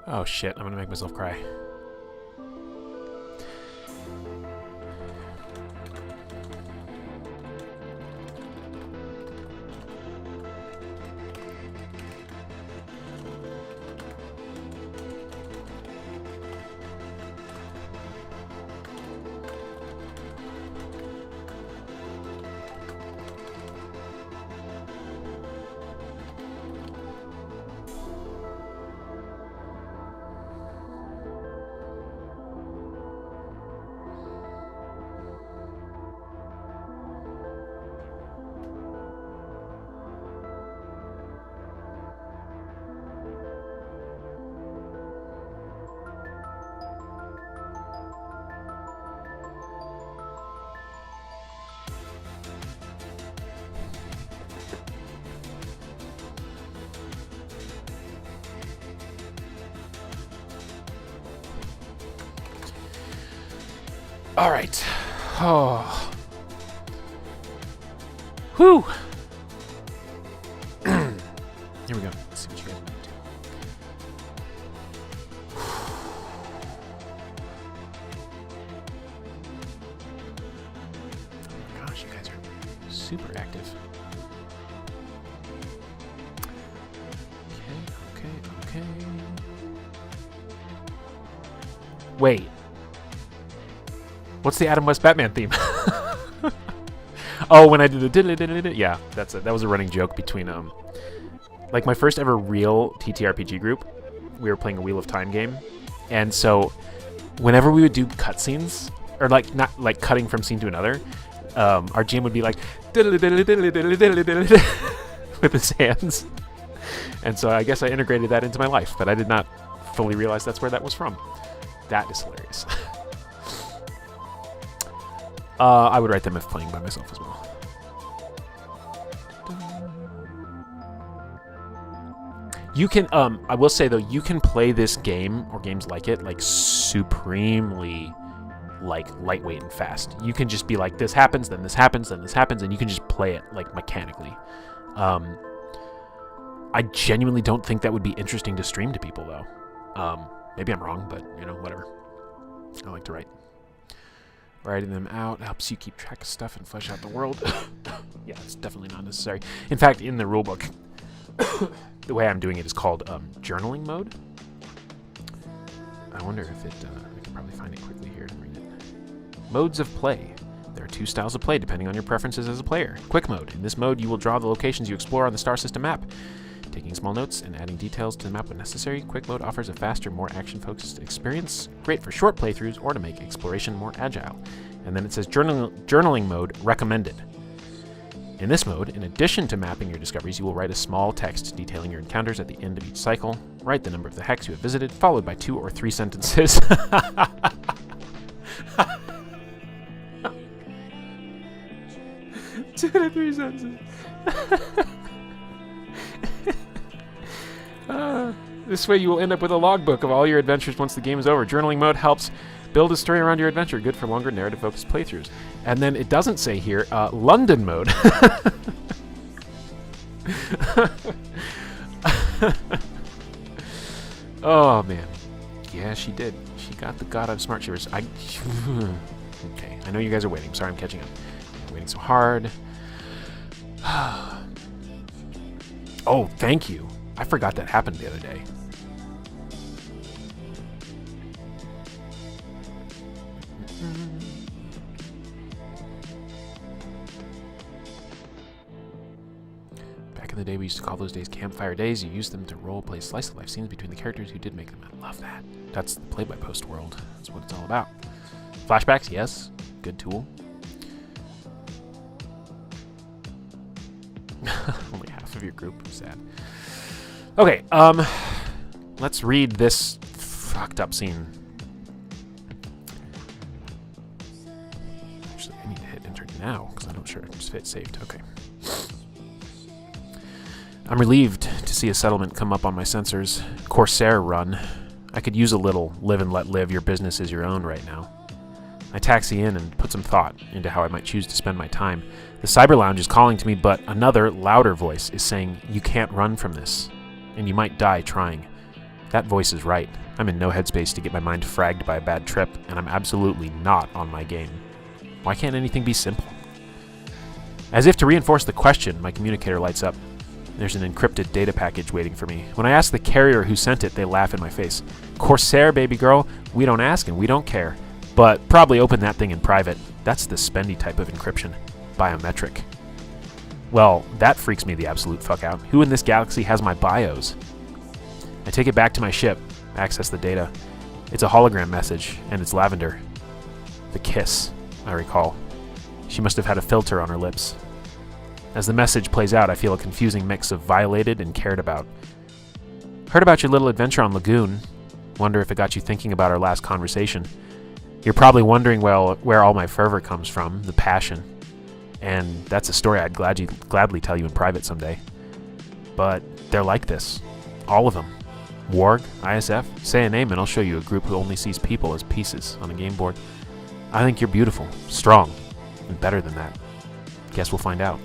Oh shit, I'm gonna make myself cry. All right. Oh. Whew. Here we go. Let's see what you guys want to do. Oh my gosh, you guys are super active. Okay. Wait. What's the Adam West Batman theme? Oh, when I did the yeah, that was a running joke between like my first ever real TTRPG group. We were playing a Wheel of Time game, and so whenever we would do cutscenes, or like not like cutting from scene to another, our GM would be like with his hands, and so I guess I integrated that into my life, but I did not fully realize that's where that was from. That is hilarious. I would write them if playing by myself as well. You can, I will say though, you can play this game or games like it like supremely like lightweight and fast. You can just be like, this happens, then this happens, then this happens, and you can just play it like mechanically. I genuinely don't think that would be interesting to stream to people though. Maybe I'm wrong, but you know, whatever. I like to write. Writing them out helps you keep track of stuff and flesh out the world. Yeah, it's definitely not necessary. In fact, in the rulebook, the way I'm doing it is called journaling mode. I wonder if I can probably find it quickly here and read it. Modes of play. There are 2 styles of play depending on your preferences as a player. Quick mode. In this mode, you will draw the locations you explore on the star system map, taking small notes and adding details to the map when necessary. Quick mode offers a faster, more action-focused experience, great for short playthroughs or to make exploration more agile. And then it says journaling mode recommended. In this mode, in addition to mapping your discoveries, you will write a small text detailing your encounters at the end of each cycle. Write the number of the hex you have visited, followed by 2 or 3 sentences. 2 to 3 sentences. This way you will end up with a logbook of all your adventures once the game is over. Journaling mode helps build a story around your adventure, good for longer narrative-focused playthroughs. And then it doesn't say here, London mode. Oh, man. Yeah, she did. She got the God of Smart Shivers. Okay, I know you guys are waiting. Sorry, I'm catching up. I'm waiting so hard. Oh, thank you. I forgot that happened the other day. Back in the day, we used to call those days campfire days. You used them to role-play slice-of-life scenes between the characters who did make them. I love that. That's the play-by-post world. That's what it's all about. Flashbacks, yes. Good tool. Only half of your group. Sad. Okay, let's read this fucked up scene. Actually, I need to hit enter now, because I'm not sure it's saved. Okay. I'm relieved to see a settlement come up on my sensors. Corsair run. I could use a little live and let live, your business is your own right now. I taxi in and put some thought into how I might choose to spend my time. The Cyber Lounge is calling to me, but another, louder voice is saying, you can't run from this. And you might die trying. That voice is right. I'm in no headspace to get my mind fragged by a bad trip, and I'm absolutely not on my game. Why can't anything be simple? As if to reinforce the question, my communicator lights up. There's an encrypted data package waiting for me. When I ask the carrier who sent it, they laugh in my face. Corsair, baby girl, we don't ask and we don't care. But probably open that thing in private. That's the spendy type of encryption. Biometric. Well, that freaks me the absolute fuck out. Who in this galaxy has my bios? I take it back to my ship, access the data. It's a hologram message, and it's Lavender. The kiss, I recall. She must have had a filter on her lips. As the message plays out, I feel a confusing mix of violated and cared about. Heard about your little adventure on Lagoon. Wonder if it got you thinking about our last conversation. You're probably wondering, well, where all my fervor comes from, the passion. And that's a story I'd gladly tell you in private someday. But they're like this. All of them. WARG, ISF, say a name and I'll show you a group who only sees people as pieces on a game board. I think you're beautiful, strong, and better than that. Guess we'll find out.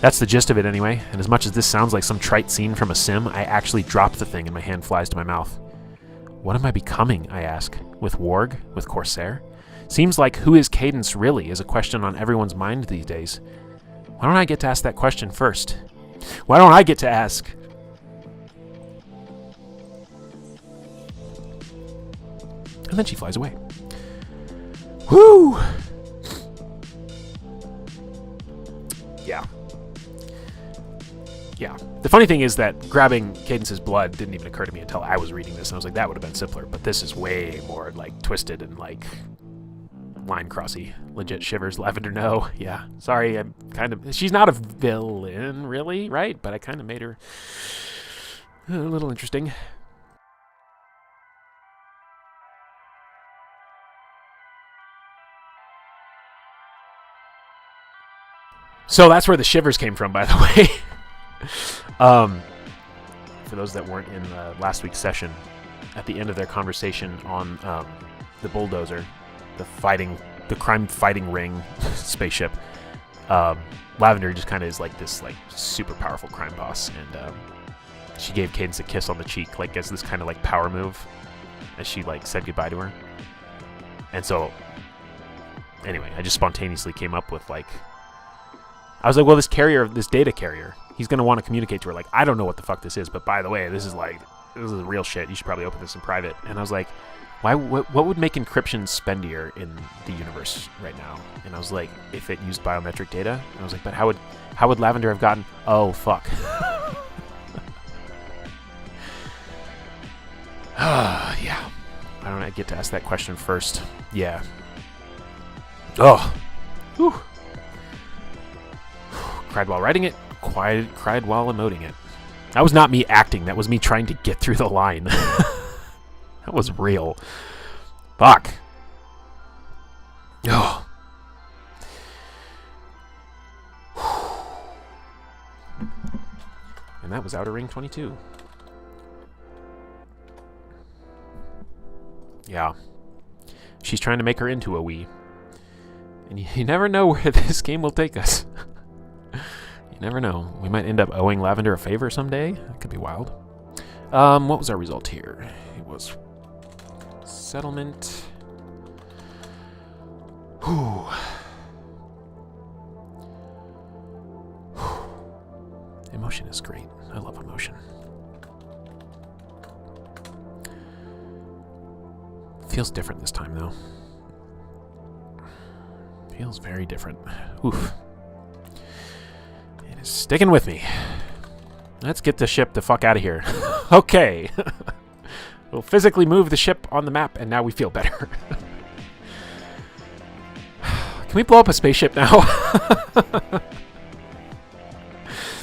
That's the gist of it anyway, and as much as this sounds like some trite scene from a sim, I actually drop the thing and my hand flies to my mouth. What am I becoming, I ask, with WARG, with Corsair? Seems like who is Cadence really is a question on everyone's mind these days. Why don't I get to ask that question first? Why don't I get to ask? And then she flies away. Whoo! Yeah. The funny thing is that grabbing Cadence's blood didn't even occur to me until I was reading this, and I was like, that would have been simpler. But this is way more, like, twisted and, like, line-crossy. Legit shivers. Lavender, no. Yeah. Sorry, I'm kind of... She's not a villain, really, right? But I kind of made her a little interesting. So that's where the shivers came from, by the way. For those that weren't in last week's session, at the end of their conversation on the bulldozer, the crime-fighting ring spaceship, Lavender just kind of is like this like super powerful crime boss, and she gave Cadence a kiss on the cheek, like as this kind of like power move, as she like said goodbye to her. And so, anyway, I just spontaneously came up with like. I was like, well, this data carrier, he's going to want to communicate to her. Like, I don't know what the fuck this is, but by the way, this is real shit. You should probably open this in private. And I was like, what would make encryption spendier in the universe right now? And I was like, if it used biometric data? And I was like, but how would Lavender have gotten? Oh, fuck. Yeah. I don't know. I get to ask that question first. Yeah. Oh. Whew. Cried while writing it, cried while emoting it. That was not me acting. That was me trying to get through the line. That was real. Fuck. Oh. And that was Outer Ring 22. Yeah. She's trying to make her into a Wii. And you never know where this game will take us. Never know. We might end up owing Lavender a favor someday. That could be wild. What was our result here? It was settlement. Whew. Emotion is great. I love emotion. Feels different this time, though. Feels very different. Oof. Sticking with me. Let's get the ship the fuck out of here. Okay. We'll physically move the ship on the map, and now we feel better. Can we blow up a spaceship now?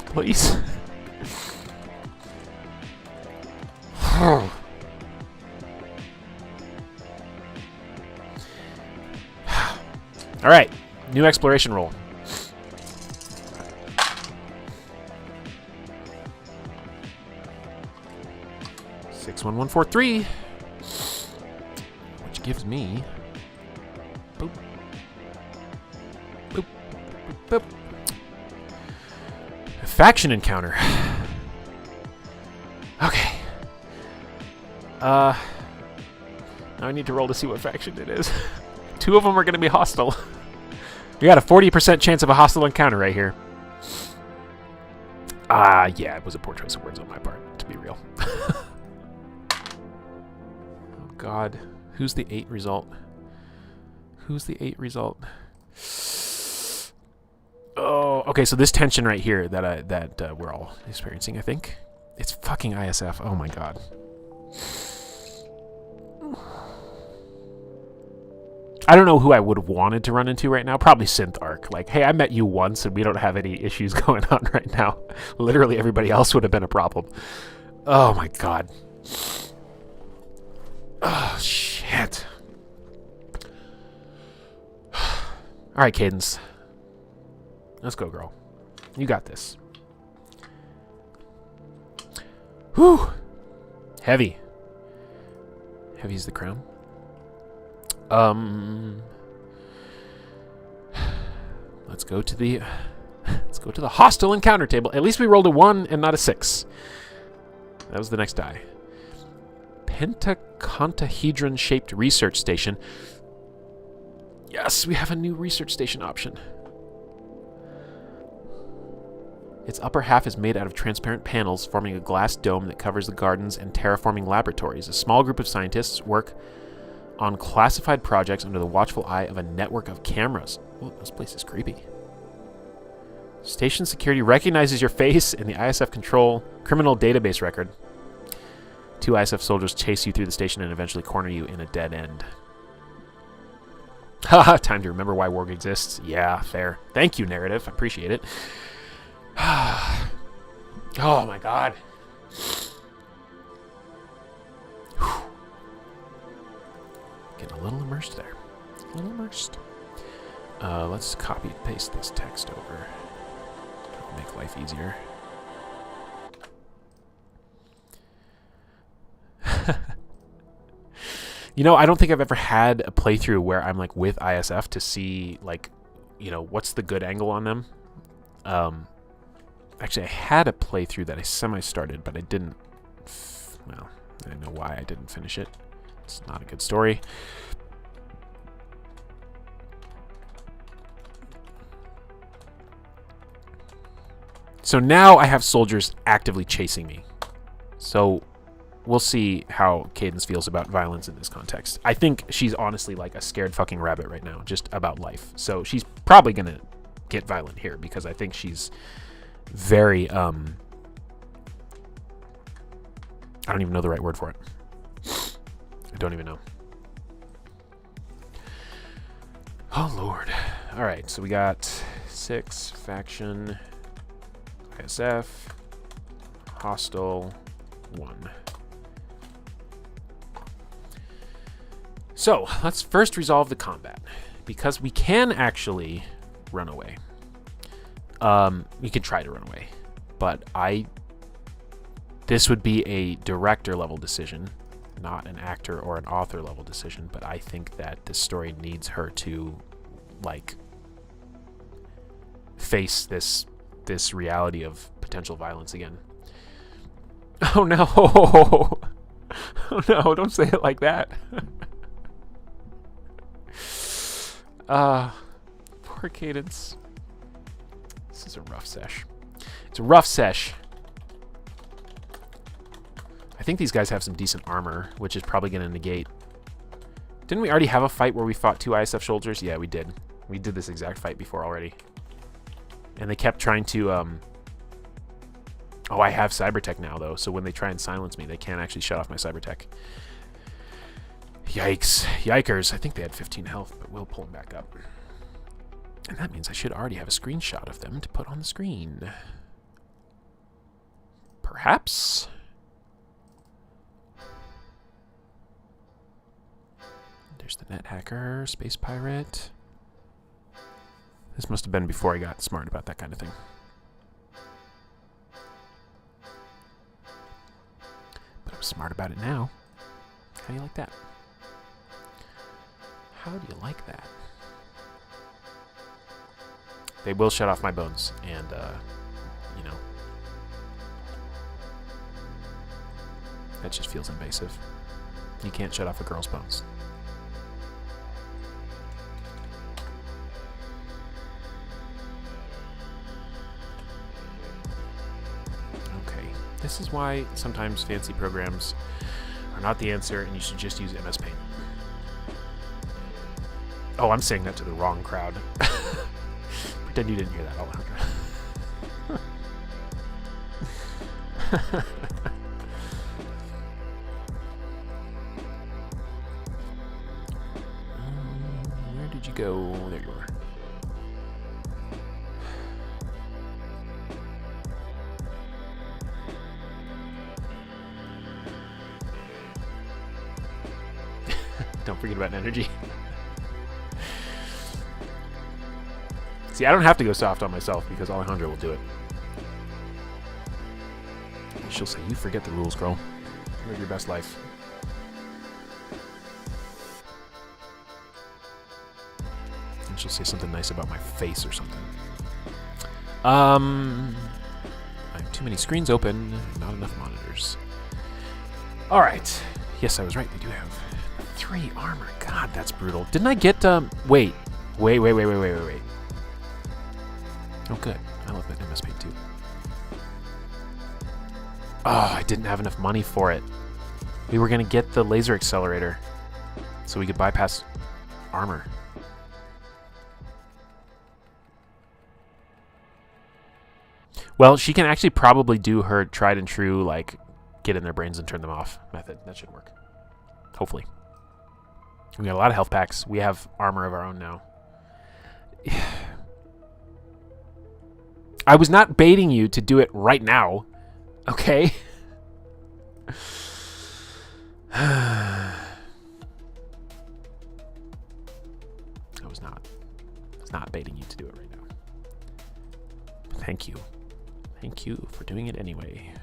Please. All right. New exploration roll. 61143, which gives me boop, boop, boop, boop. A faction encounter. Okay. Now I need to roll to see what faction it is. 2 of them are going to be hostile. We got a 40% chance of a hostile encounter right here. Yeah, it was a poor choice of words on my part, to be real. God, who's the 8 result? Who's the 8 result? Oh, okay. So this tension right here that we're all experiencing, I think, it's fucking ISF. Oh my God. I don't know who I would have wanted to run into right now. Probably Synth Arc. Like, hey, I met you once, and we don't have any issues going on right now. Literally, everybody else would have been a problem. Oh my God. Oh, shit. All right, Cadence. Let's go, girl. You got this. Whew. Heavy. Heavy's the crown. Let's go to the hostile encounter table. At least we rolled a 1 and not a 6. That was the next die. Pentacontahedron-shaped research station. Yes, we have a new research station option. Its upper half is made out of transparent panels, forming a glass dome that covers the gardens and terraforming laboratories. A small group of scientists work on classified projects under the watchful eye of a network of cameras. Oh, this place is creepy. Station security recognizes your face in the ISF control criminal database record. 2 ISF soldiers chase you through the station and eventually corner you in a dead end. Haha, time to remember why WARG exists. Yeah, fair. Thank you, narrative. I appreciate it. Oh my god. Getting a little immersed there. A little immersed. Let's copy and paste this text over. That'll make life easier. You know, I don't think I've ever had a playthrough where I'm like with ISF to see like, you know, what's the good angle on them. Actually, I had a playthrough that I semi-started, but I didn't. Well, I don't know why I didn't finish it. It's not a good story. So now I have soldiers actively chasing me. So we'll see how Cadence feels about violence in this context. I think she's honestly like a scared fucking rabbit right now, just about life. So she's probably going to get violent here because I think she's very, I don't even know the right word for it. I don't even know. Oh, Lord. All right, so we got 6, faction, ISF, hostile, 1. So, let's first resolve the combat, because we can actually run away. We can try to run away, but this would be a director level decision, not an actor or an author level decision, but I think that this story needs her to, like, face this reality of potential violence again. Oh no! Oh no, don't say it like that. Poor Cadence. This is a rough sesh. It's a rough sesh. I think these guys have some decent armor, which is probably going to negate. Didn't we already have a fight where we fought 2 ISF soldiers? Yeah, we did. We did this exact fight before already. And they kept trying to, Oh, I have cybertech now, though, so when they try and silence me, they can't actually shut off my cybertech. Yikes. Yikers. I think they had 15 health, but we'll pull them back up. And that means I should already have a screenshot of them to put on the screen. Perhaps? There's the Nethacker, Space Pirate. This must have been before I got smart about that kind of thing. But I'm smart about it now. How do you like that? How do you like that? They will shut off my bones, and, you know, that just feels invasive. You can't shut off a girl's bones. Okay, this is why sometimes fancy programs are not the answer, and you should just use MS Paint. Oh, I'm saying that to the wrong crowd. Pretend you didn't hear that, Alejandro. Where did you go? There you are. Don't forget about energy. See, I don't have to go soft on myself because Alejandro will do it. She'll say, "You forget the rules, girl. Live your best life." And she'll say something nice about my face or something. I have too many screens open, not enough monitors. All right. Yes, I was right. They do have 3 armor. God, that's brutal. Didn't I get, wait. Oh, good. I love that MS Paint too. Oh, I didn't have enough money for it. We were going to get the laser accelerator so we could bypass armor. Well, she can actually probably do her tried and true, like, get in their brains and turn them off method. That should work. Hopefully. We got a lot of health packs. We have armor of our own now. I was not baiting you to do it right now. Okay? I was not baiting you to do it right now. But thank you. Thank you for doing it anyway.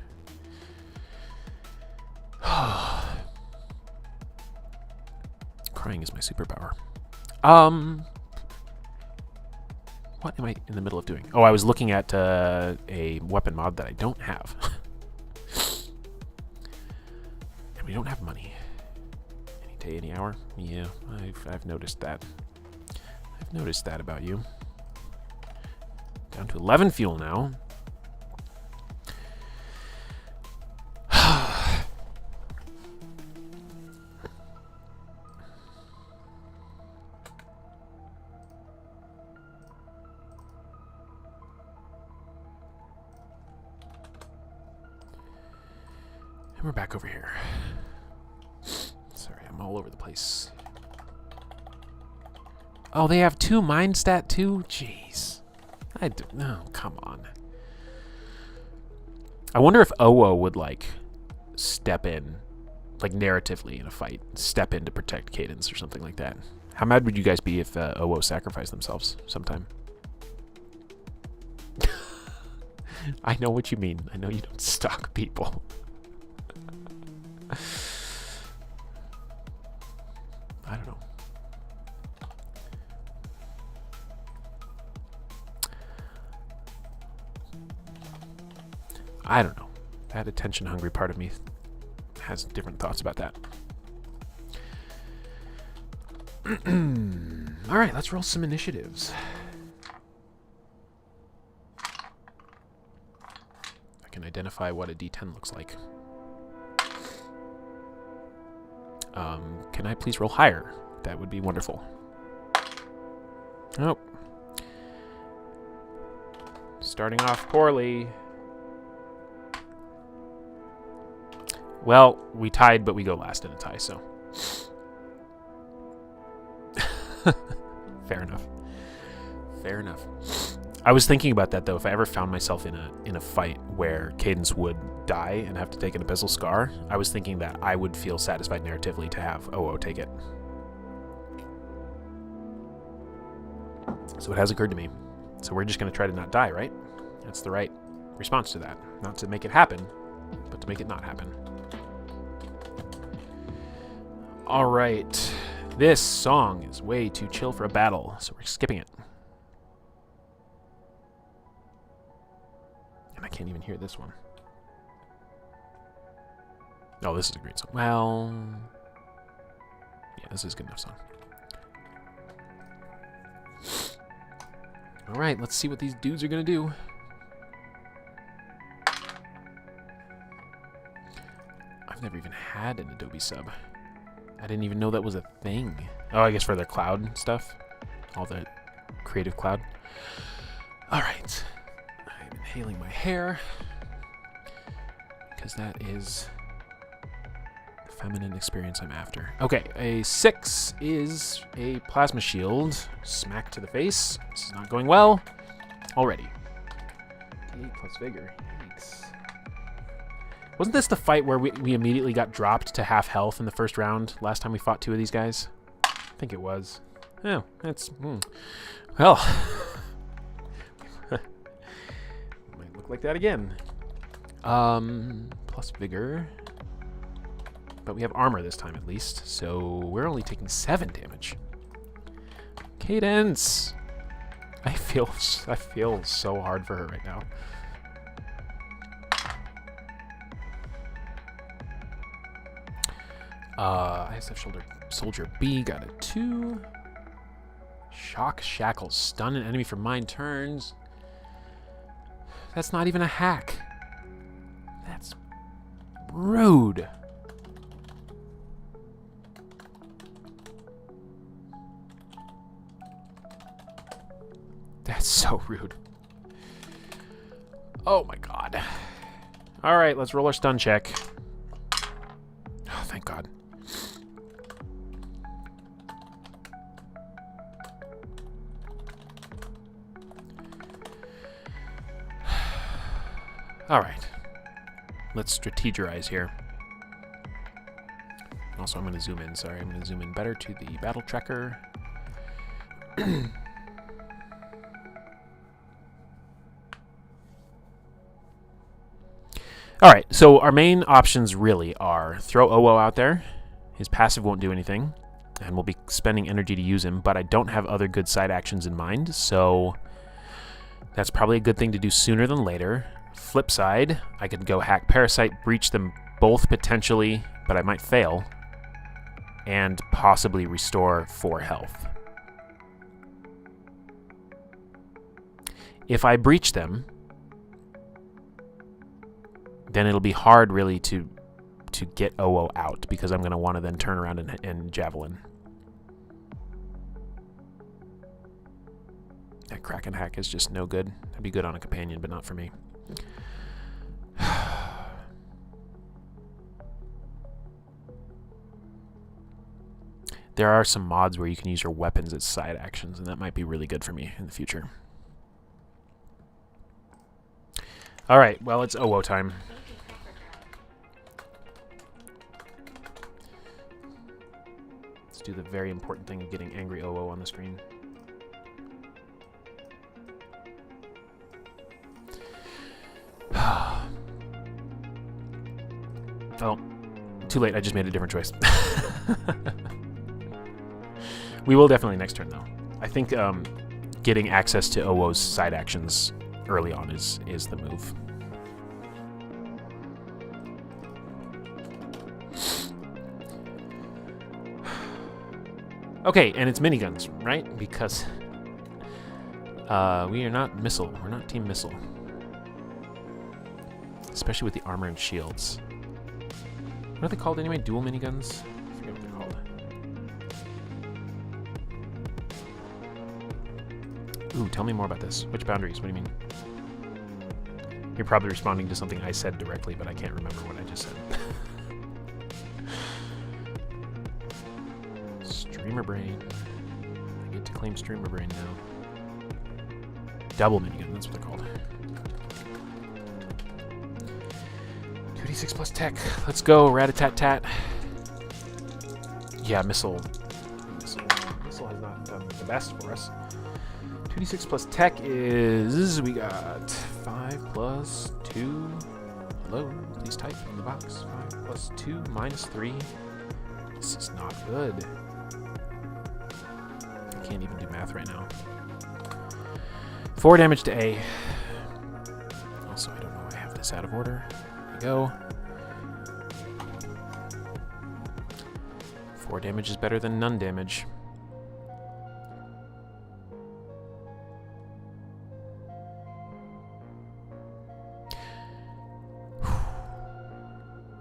Crying is my superpower. What am I in the middle of doing? Oh, I was looking at a weapon mod that I don't have. And we don't have money. Any day, any hour? Yeah, I've noticed that. I've noticed that about you. Down to 11 fuel now. We're back over here. Sorry, I'm all over the place. Oh, they have 2 mind stat too? Jeez. No, come on. I wonder if OO would, like, step in, like, narratively in a fight. Step in to protect Cadence or something like that. How mad would you guys be if OO sacrificed themselves sometime? I know what you mean. I know you don't stalk people. I don't know. I don't know. That attention-hungry part of me has different thoughts about that. All right, let's roll some initiatives. I can identify what a D10 looks like. Can I please roll higher? That would be wonderful. Oh. Starting off poorly. Well, we tied, but we go last in a tie, so. Fair enough. Fair enough. I was thinking about that, though. If I ever found myself in a fight where Cadence would die and have to take an abyssal scar, I was thinking that I would feel satisfied narratively to have OO take it. So it has occurred to me. So we're just going to try to not die, right? That's the right response to that. Not to make it happen, but to make it not happen. All right. This song is way too chill for a battle, so we're skipping it. And I can't even hear this one. Oh, this is a great song. Well, yeah, this is a good enough song. All right, let's see what these dudes are going to do. I've never even had an Adobe sub. I didn't even know that was a thing. Oh, I guess for their cloud stuff. All the creative cloud. All right. I'm inhaling my hair. Because that is the feminine experience I'm after. Okay, a 6 is a plasma shield. Smack to the face. This is not going well. Already. 8 plus vigor. Yikes. Wasn't this the fight where we immediately got dropped to half health in the first round last time we fought 2 of these guys? I think it was. Oh, that's... Well. Might look like that again. Plus vigor. But we have armor this time at least, so we're only taking 7 damage. Cadence! I feel so hard for her right now. ISF Soldier B got a 2. Shock Shackles. Stun an enemy for mine turns. That's not even a hack. That's rude. That's so rude. Oh my god. Alright, let's roll our stun check. Oh, thank god. Alright. Let's strategize here. Also, I'm going to zoom in. Sorry, I'm going to zoom in better to the battle tracker. Alright, so our main options really are throw Owo out there. His passive won't do anything, and we'll be spending energy to use him, but I don't have other good side actions in mind, so that's probably a good thing to do sooner than later. Flip side, I could go hack Parasite, breach them both potentially, but I might fail, and possibly restore 4 health. If I breach them, then it'll be hard really to get Owo out, because I'm going to want to then turn around and javelin. That Kraken hack is just no good. That'd be good on a companion, but not for me. There are some mods where you can use your weapons as side actions, and that might be really good for me in the future. Alright, well, it's Owo time. Let's do the very important thing of getting angry Owo on the screen. Oh, too late. I just made a different choice. We will definitely next turn, though. I think getting access to Owo's side actions early on is the move. Okay, and it's miniguns, right? Because we are not missile. We're not team missile. Especially with the armor and shields. What are they called anyway? Dual miniguns? I forget what they're called. Ooh, tell me more about this. Which boundaries? What do you mean? You're probably responding to something I said directly, but I can't remember what I just said. Streamer brain. I get to claim streamer brain now. Double minigun, that's what they're called. 2d6 plus tech. Let's go, rat-a-tat-tat. Yeah, missile has not done the best for us. 2d6 plus tech is, we got 5 plus 2. Hello, please type in the box. 5 plus 2 minus 3. This is not good. I can't even do math right now. 4 damage to A. Also, I don't know why I have this out of order. There we go. 4 damage is better than none damage.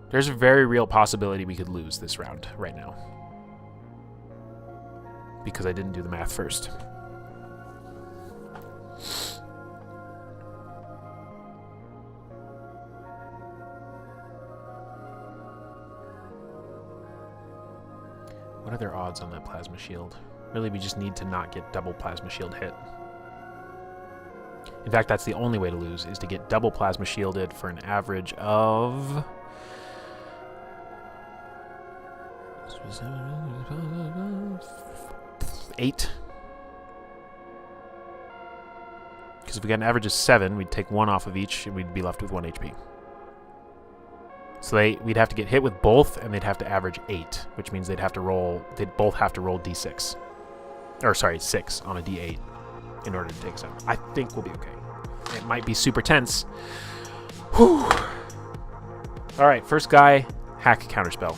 There's a very real possibility we could lose this round right now. Because I didn't do the math first. What are their odds on that plasma shield? Really, we just need to not get double plasma shield hit. In fact, that's the only way to lose, is to get double plasma shielded for an average of... 8. Because if we got an average of 7, we'd take 1 off of each, and we'd be left with 1 HP. So we'd have to get hit with both, and they'd have to average 8, which means they'd both have to roll d6. Or sorry, 6 on a d8 in order to take us out. I think we'll be okay. It might be super tense. Whew. Alright, first guy, hack counterspell.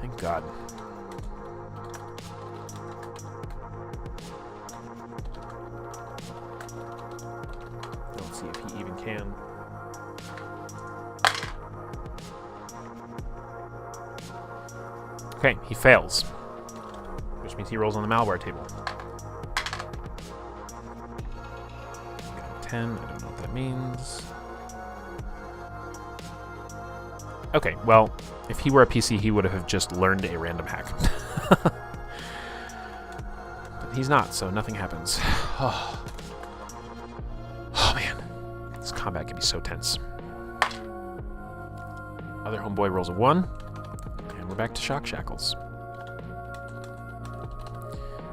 Thank God. Let's see if he even can. Okay, he fails. Which means he rolls on the malware table. 10. I don't know what that means. Okay, well, if he were a PC, he would have just learned a random hack. But he's not, so nothing happens. Oh, man. This combat can be so tense. Other homeboy rolls a 1, and we're back to shock shackles.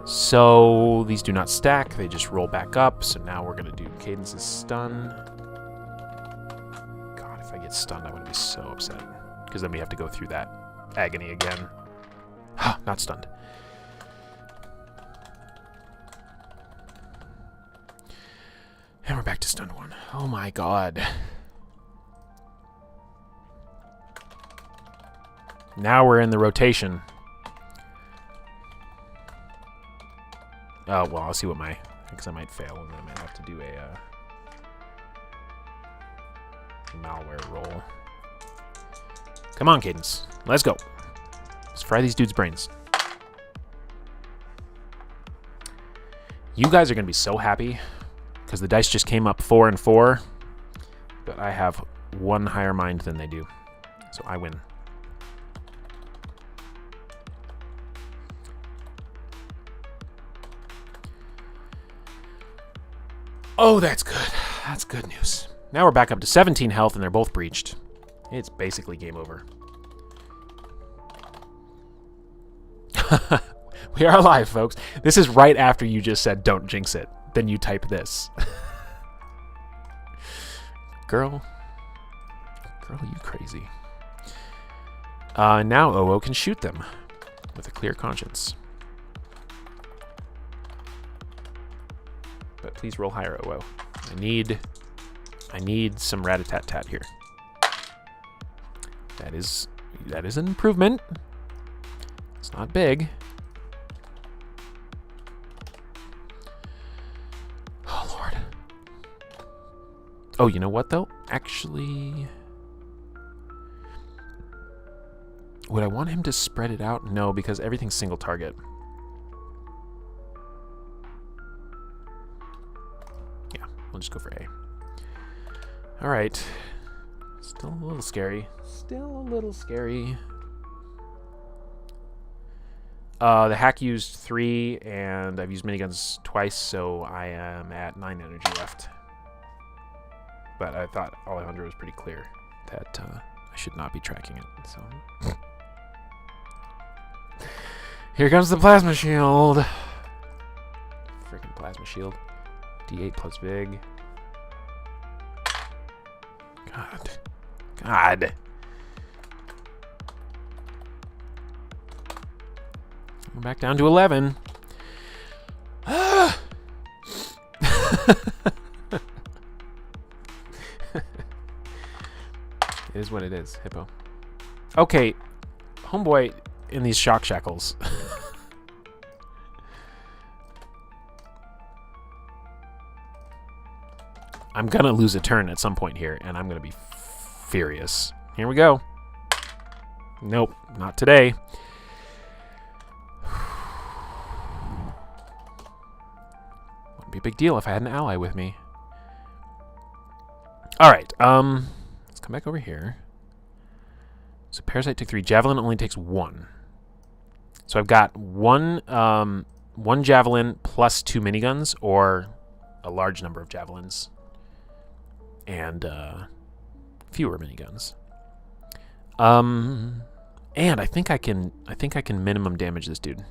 So these do not stack, they just roll back up. So now we're going to do Cadence's stun. God, if I get stunned, I'm going to be so upset. Because then we have to go through that agony again. Not stunned. And we're back to stunned 1. Oh my god. Now we're in the rotation. Oh, well, I'll see what because I might fail, and then I might have to do a malware roll. Come on, Cadence. Let's go. Let's fry these dudes' brains. You guys are going to be so happy, because the dice just came up 4 and 4, but I have 1 higher mind than they do, so I win. Oh, that's good. That's good news. Now we're back up to 17 health, and they're both breached. It's basically game over. We are alive, folks. This is right after you just said, don't jinx it. Then you type this. Girl, you crazy. Now OO can shoot them with a clear conscience. But please roll higher, OO. I need some rat-a-tat-tat here. That is an improvement. It's not big. Oh, Lord. Oh, you know what, though? Actually, would I want him to spread it out? No, because everything's single target. Yeah, we'll just go for A. All right. Still a little scary. Still a little scary. The hack used 3, and I've used miniguns twice, so I am at 9 energy left. But I thought Alejandro was pretty clear that I should not be tracking it. So here comes the plasma shield. Freaking plasma shield. D8 plus Vig. God. We're back down to 11. It is what it is, Hippo. Okay, homeboy in these shock shackles. I'm gonna lose a turn at some point here, and I'm gonna be furious. Here we go. Nope, not today. Wouldn't be a big deal if I had an ally with me. All right, let's come back over here. So Parasite took 3. Javelin only takes 1. So I've got one Javelin plus 2 miniguns, or a large number of Javelins, and fewer miniguns. And I think I can minimum damage this dude.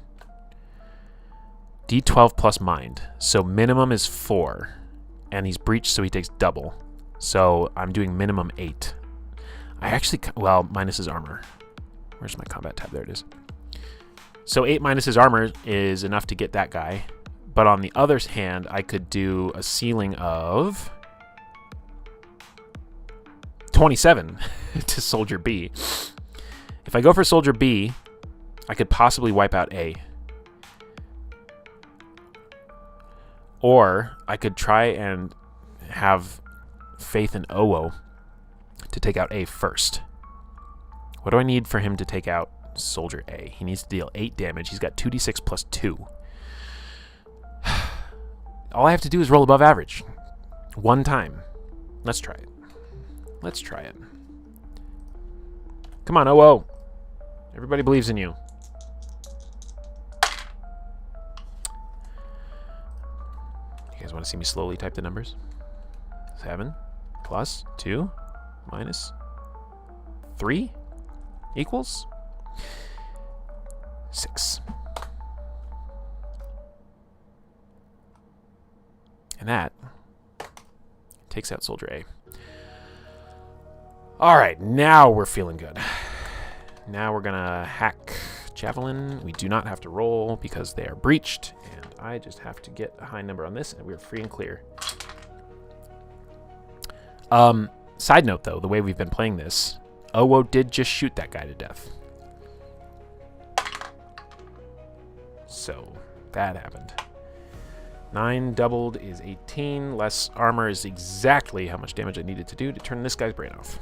D12 plus mind. So minimum is 4, and he's breached, so he takes double. So I'm doing minimum 8. I actually, well, minus his armor. Where's my combat tab? There it is. So 8 minus his armor is enough to get that guy. But on the other hand, I could do a ceiling of 27 to Soldier B. If I go for Soldier B, I could possibly wipe out A. Or I could try and have faith in OO to take out A first. What do I need for him to take out Soldier A? He needs to deal 8 damage. He's got 2d6 plus 2. All I have to do is roll above average. One time. Let's try it. Let's try it. Come on, OO. Everybody believes in you. You guys want to see me slowly type the numbers? 7 plus 2 minus 3 equals 6. And that takes out Soldier A. All right, now we're feeling good. Now we're gonna hack Javelin. We do not have to roll because they are breached, and I just have to get a high number on this, and we're free and clear. Side note, though, the way we've been playing this, OO did just shoot that guy to death. So, that happened. 9 doubled is 18. Less armor is exactly how much damage I needed to do to turn this guy's brain off.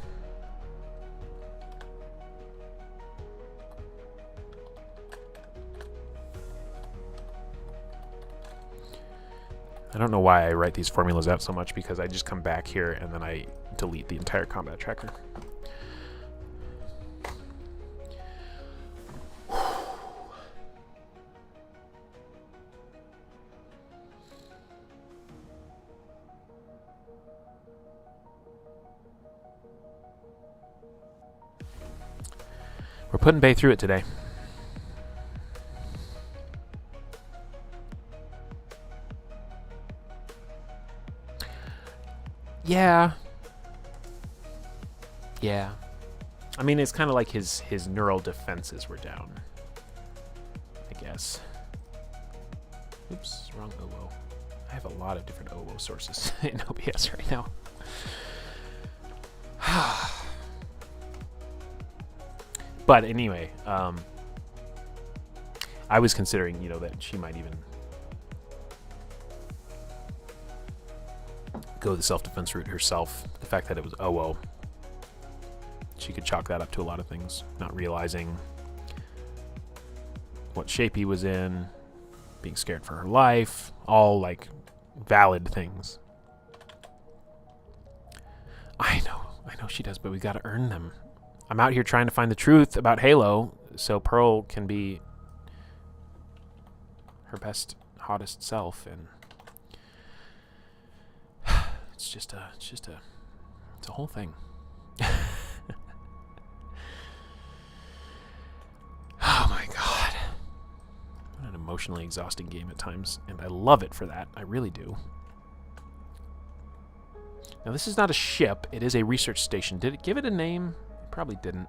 I don't know why I write these formulas out so much, because I just come back here and then I delete the entire combat tracker. We're putting Bay through it today. Yeah. Yeah. I mean, it's kind of like his neural defenses were down, I guess. Oops, wrong OO. I have a lot of different OO sources in OBS right now. But anyway, I was considering, you know, that she might even go the self-defense route herself. The fact that it was OO, she could chalk that up to a lot of things, not realizing what shape he was in, being scared for her life, all like valid things. I know she does, but we gotta earn them. I'm out here trying to find the truth about Halo so Pearl can be her best, hottest self, and it's a whole thing. Oh my god. What an emotionally exhausting game at times, and I love it for that. I really do. Now this is not a ship, it is a research station. Did it give it a name? It probably didn't.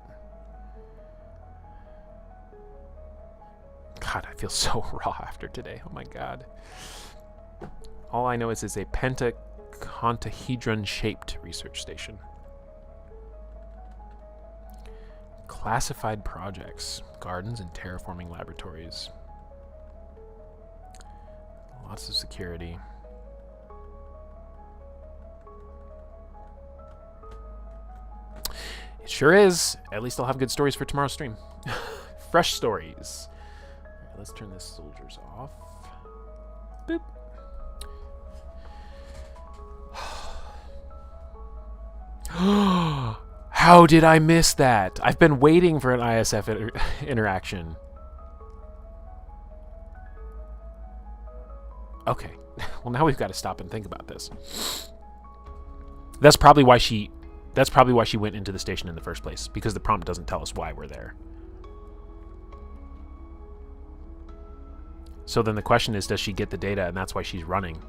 God, I feel so raw after today. Oh my god. All I know is it's a pentacantahedron-shaped research station. Classified projects, gardens and terraforming laboratories. Lots of security. It sure is. At least I'll have good stories for tomorrow's stream. Fresh stories. All right, let's turn this soldiers off. Boop. How did I miss that? I've been waiting for an ISF interaction. Okay. Well, now we've got to stop and think about this. That's probably why she went into the station in the first place, because the prompt doesn't tell us why we're there. So then the question is, does she get the data and that's why she's running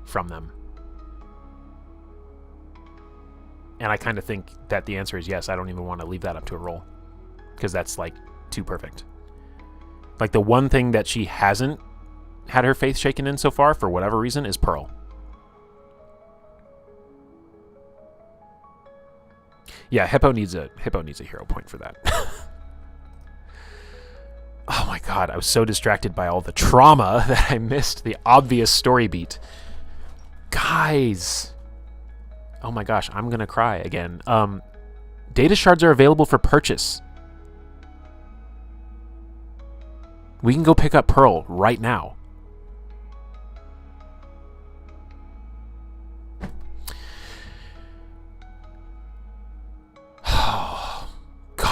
from them? And I kind of think that the answer is yes. I don't even want to leave that up to a roll, because that's like too perfect. Like the one thing that she hasn't had her faith shaken in so far, for whatever reason, is Pearl. Yeah, Hippo needs a hero point for that. Oh my god, I was so distracted by all the trauma that I missed the obvious story beat. Guys. Oh my gosh, I'm gonna cry again. Data shards are available for purchase. We can go pick up Pearl right now.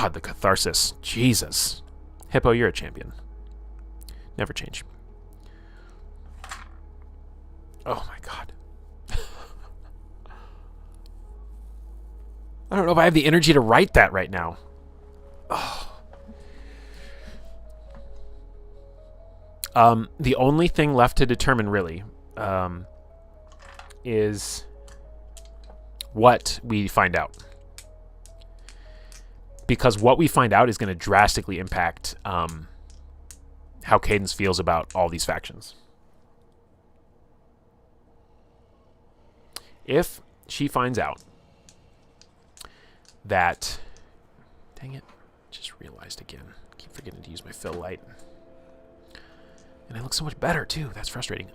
God, the catharsis. Jesus. Hippo, you're a champion. Never change. Oh my God. I don't know if I have the energy to write that right now. Oh. The only thing left to determine, really, is what we find out. Because what we find out is going to drastically impact how Cadence feels about all these factions. If she finds out that... Dang it. Just realized again. Keep forgetting to use my fill light. And I look so much better, too. That's frustrating.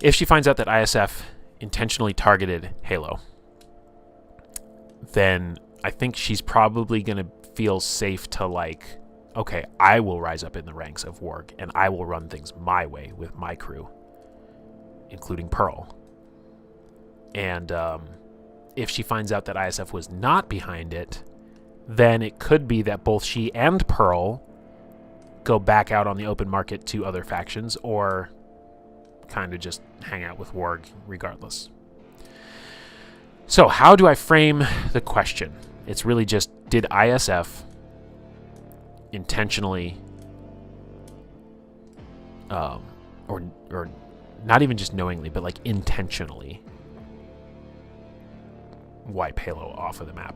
If she finds out that ISF intentionally targeted Halo, then I think she's probably going to feel safe to, like, okay, I will rise up in the ranks of WARG, and I will run things my way with my crew, including Pearl. And if she finds out that ISF was not behind it, then it could be that both she and Pearl go back out on the open market to other factions, or kind of just hang out with WARG regardless. So how do I frame the question? It's really just, did ISF intentionally, or not even just knowingly, but like intentionally wipe Halo off of the map?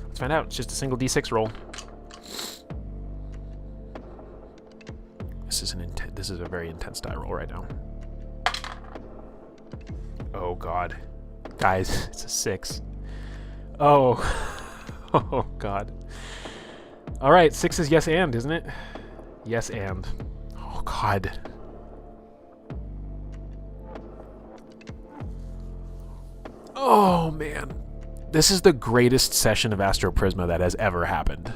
Let's find out. It's just a single D6 roll. This is a very intense die roll right now. Oh God, guys, it's a 6. Oh, oh God. All right, 6 is yes and, isn't it? Yes and. Oh God. Oh man. This is the greatest session of Astroprisma that has ever happened.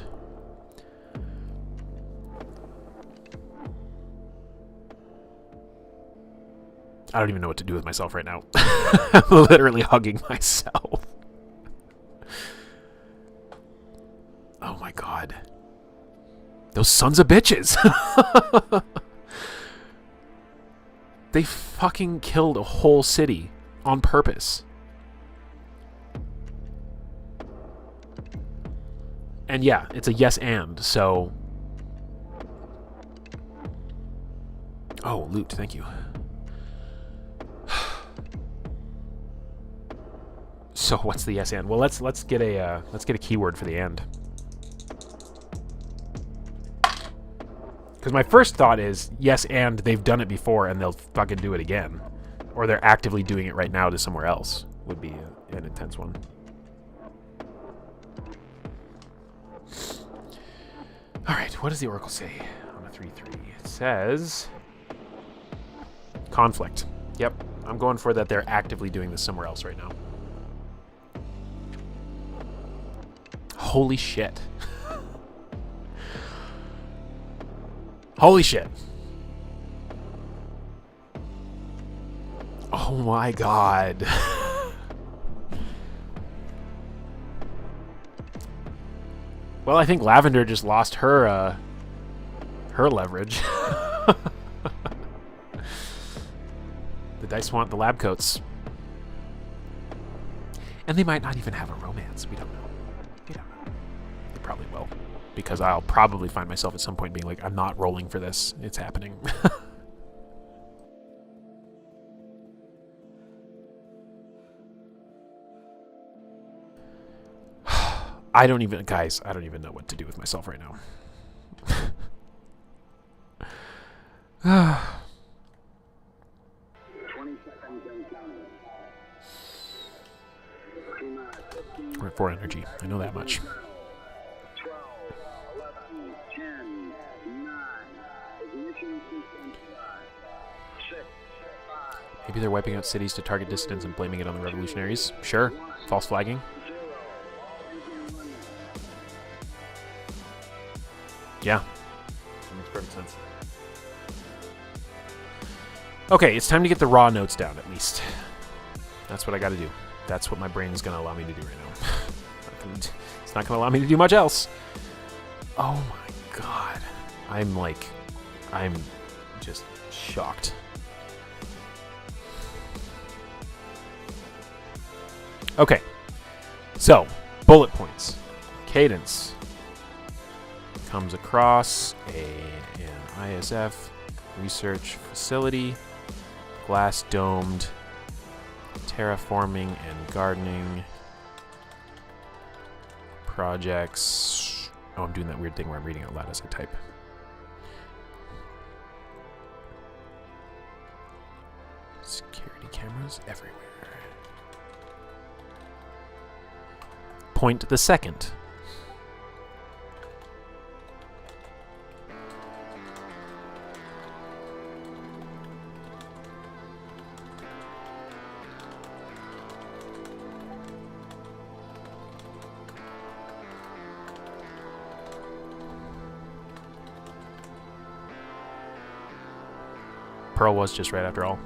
I don't even know what to do with myself right now. I'm literally hugging myself. Oh my God. Those sons of bitches. They fucking killed a whole city on purpose. And yeah, it's a yes and, so... Oh, loot, thank you. So what's the yes and? Well, let's get a keyword for the end. Because my first thought is yes and they've done it before and they'll fucking do it again, or they're actively doing it right now to somewhere else. Would be an intense one. All right, what does the Oracle say on a 3/3? It says conflict. Yep, I'm going for that. They're actively doing this somewhere else right now. Holy shit. Holy shit. Oh my God. Well, I think Lavender just lost her leverage. The dice want the lab coats. And they might not even have a romance. We don't know. We don't know. They probably will. Because I'll probably find myself at some point being like, I'm not rolling for this. It's happening. I don't even know what to do with myself right now. 20 seconds and counting. We're at 4 energy. I know that much. 12, 11, 10, 9, ignition sequence 5, 6, 5. Maybe they're wiping out cities to target dissidents and blaming it on the revolutionaries. Sure. False flagging. Yeah. That makes perfect sense. Okay, it's time to get the raw notes down, at least. That's what I got to do. That's what my brain's going to allow me to do right now. It's not going to allow me to do much else. Oh my god. I'm just shocked. Okay. So, bullet points. Cadence comes across an ISF research facility, glass-domed, terraforming and gardening projects. Oh, I'm doing that weird thing where I'm reading out loud as I type. Security cameras everywhere. Point the second. Pearl was just right after all.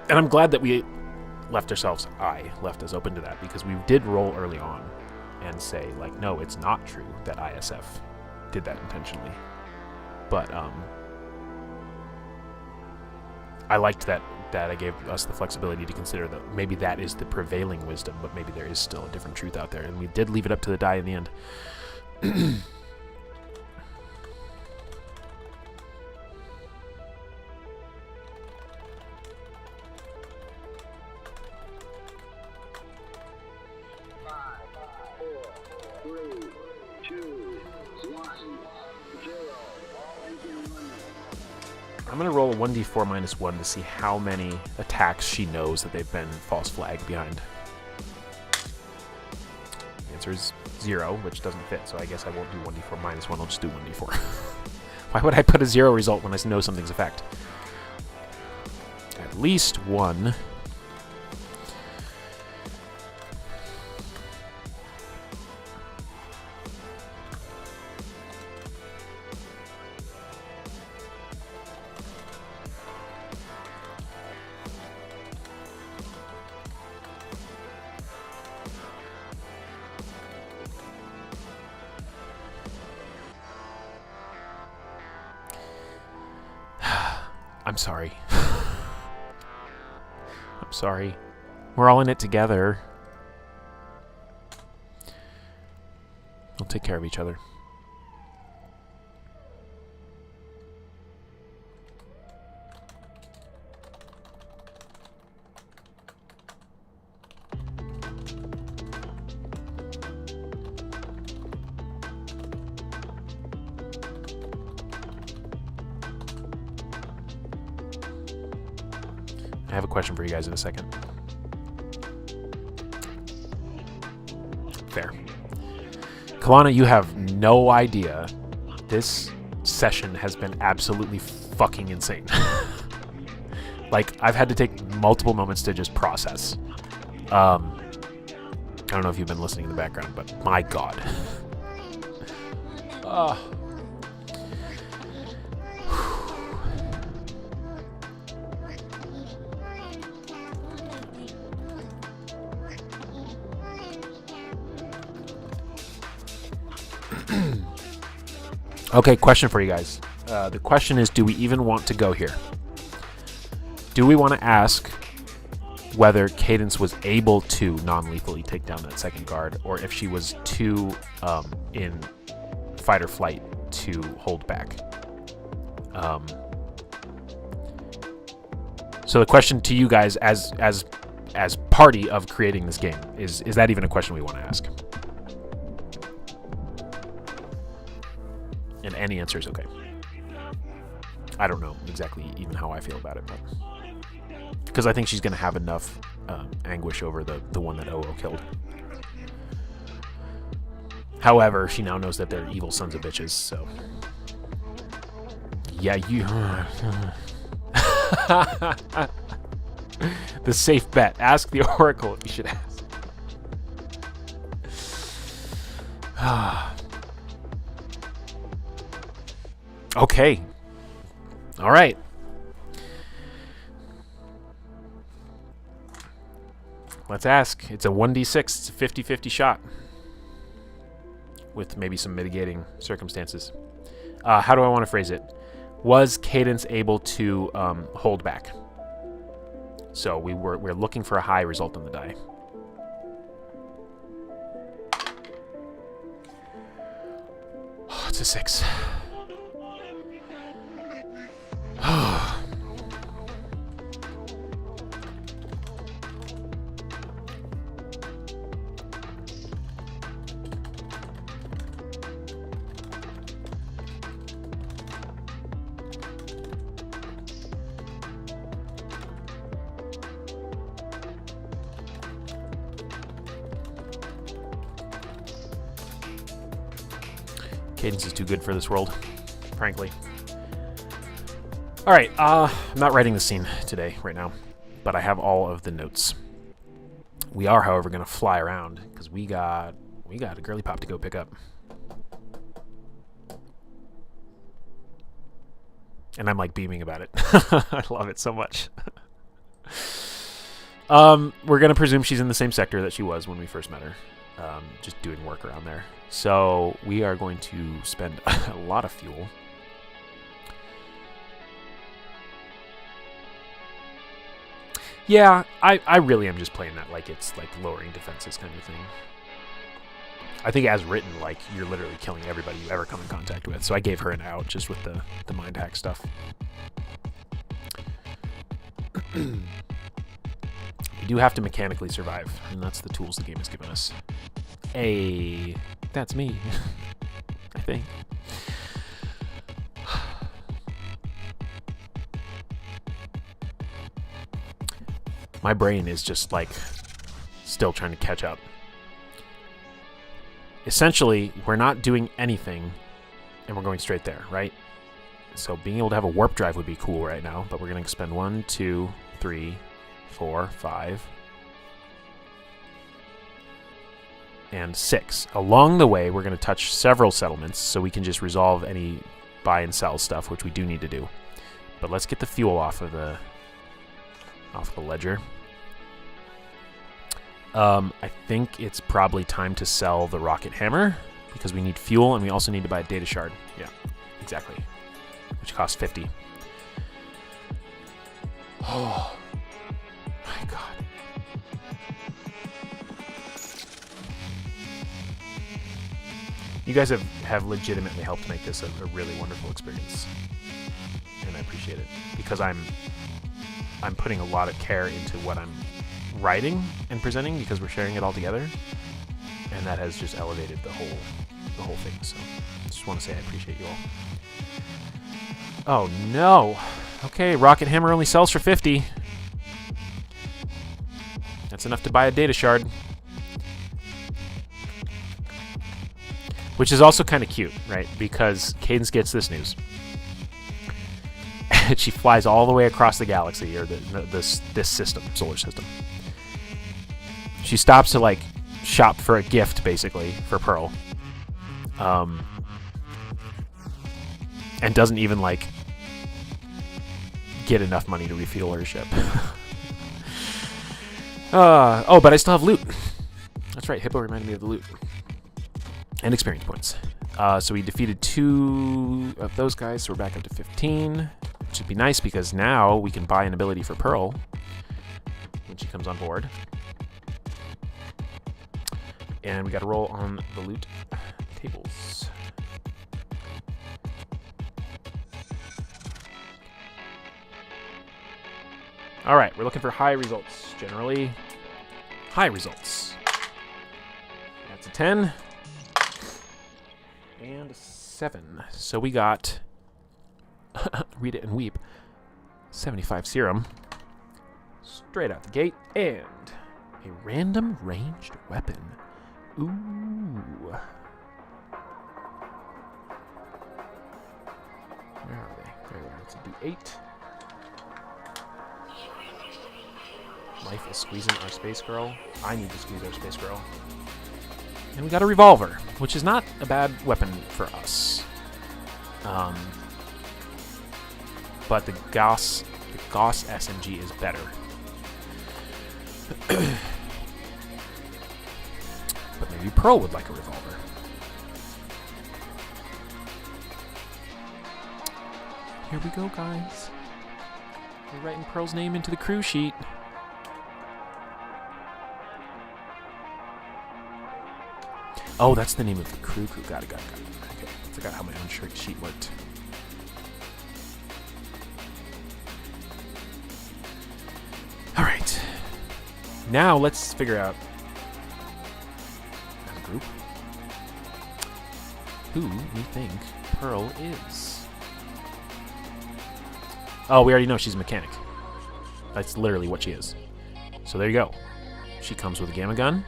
And I'm glad that I left us open to that, because we did roll early on and say, like, no, it's not true that ISF did that intentionally. But I liked that I gave us the flexibility to consider that maybe that is the prevailing wisdom, but maybe there is still a different truth out there. And we did leave it up to the die in the end. 2, 1, 0. I'm going to roll a 1d4 minus 1 to see how many attacks she knows that they've been false flagged behind. The answer is 0, which doesn't fit, so I guess I won't do 1d4 minus 1, I'll just do 1d4. Why would I put a 0 result when I know something's a fact? At least 1. I'm sorry. I'm sorry. We're all in it together. We'll take care of each other. I have a question for you guys in a second. Fair. Kalana, you have no idea. This session has been absolutely fucking insane. Like, I've had to take multiple moments to just process. I don't know if you've been listening in the background, but my god. Okay, question for you guys. The question is, do we even want to go here? Do we want to ask whether Cadence was able to non-lethally take down that second guard, or if she was too in fight or flight to hold back? So the question to you guys as party of creating this game is that even a question we want to ask? And any answer is okay. I don't know exactly even how I feel about it, but because I think she's going to have enough anguish over the one that OO killed. However, she now knows that they're evil sons of bitches, so... Yeah, you... The safe bet. Ask the Oracle. You should ask. Okay. All right. Let's ask. It's a 1d6. It's a 50-50 shot. With maybe some mitigating circumstances. How do I want to phrase it? Was Cadence able to hold back? So we're looking for a high result on the die. Oh, it's a 6. Cadence is too good for this world, frankly. Alright, I'm not writing the scene today, right now, but I have all of the notes. We are, however, going to fly around, because we got a girly pop to go pick up. And I'm, like, beaming about it. I love it so much. We're going to presume she's in the same sector that she was when we first met her. Just doing work around there. So we are going to spend a lot of fuel. Yeah, I really am just playing that like it's like lowering defenses kind of thing. I think as written, like you're literally killing everybody you ever come in contact with. So I gave her an out just with the mind hack stuff. We do have to mechanically survive, and that's the tools the game has given us. Hey, that's me, I think. My brain is just like still trying to catch up. Essentially, we're not doing anything and we're going straight there, right? So being able to have a warp drive would be cool right now, but we're going to spend 1, 2, 3, 4, 5, and 6. Along the way, we're going to touch several settlements so we can just resolve any buy and sell stuff, which we do need to do. But let's get the fuel off of the ledger. I think it's probably time to sell the rocket hammer because we need fuel and we also need to buy a data shard. Yeah, exactly. Which costs 50. Oh my god. You guys have legitimately helped make this a really wonderful experience. And I appreciate it. Because I'm putting a lot of care into what I'm writing and presenting because we're sharing it all together. And that has just elevated the whole thing. So I just want to say I appreciate you all. Oh no. Okay, rocket hammer only sells for 50. That's enough to buy a data shard. Which is also kind of cute, right? Because Cadence gets this news. And she flies all the way across the galaxy, or this system, solar system. She stops to, like, shop for a gift, basically, for Pearl. And doesn't even, like, get enough money to refuel her ship. Oh, but I still have loot. That's right, Hippo reminded me of the loot. And experience points. So we defeated 2 of those guys, so we're back up to 15. Which would be nice because now we can buy an ability for Pearl when she comes on board. And we got to roll on the loot tables. All right, we're looking for high results. Generally, high results. That's a 10. And a 7. So we got, read it and weep, 75 serum. Straight out the gate. And a random ranged weapon. Ooh. Where are they? There they are. It's a D8. Life is squeezing our space girl. I need to squeeze our space girl. And we got a revolver, which is not a bad weapon for us. But the Gauss SMG is better. Pearl would like a revolver. Here we go, guys. We're writing Pearl's name into the crew sheet. Oh, that's the name of the crew. Got it. Okay. I forgot how my own sheet worked. All right. Now let's figure out, as a group, who we think Pearl is. Oh, we already know she's a mechanic. That's literally what she is. So there you go. She comes with a gamma gun.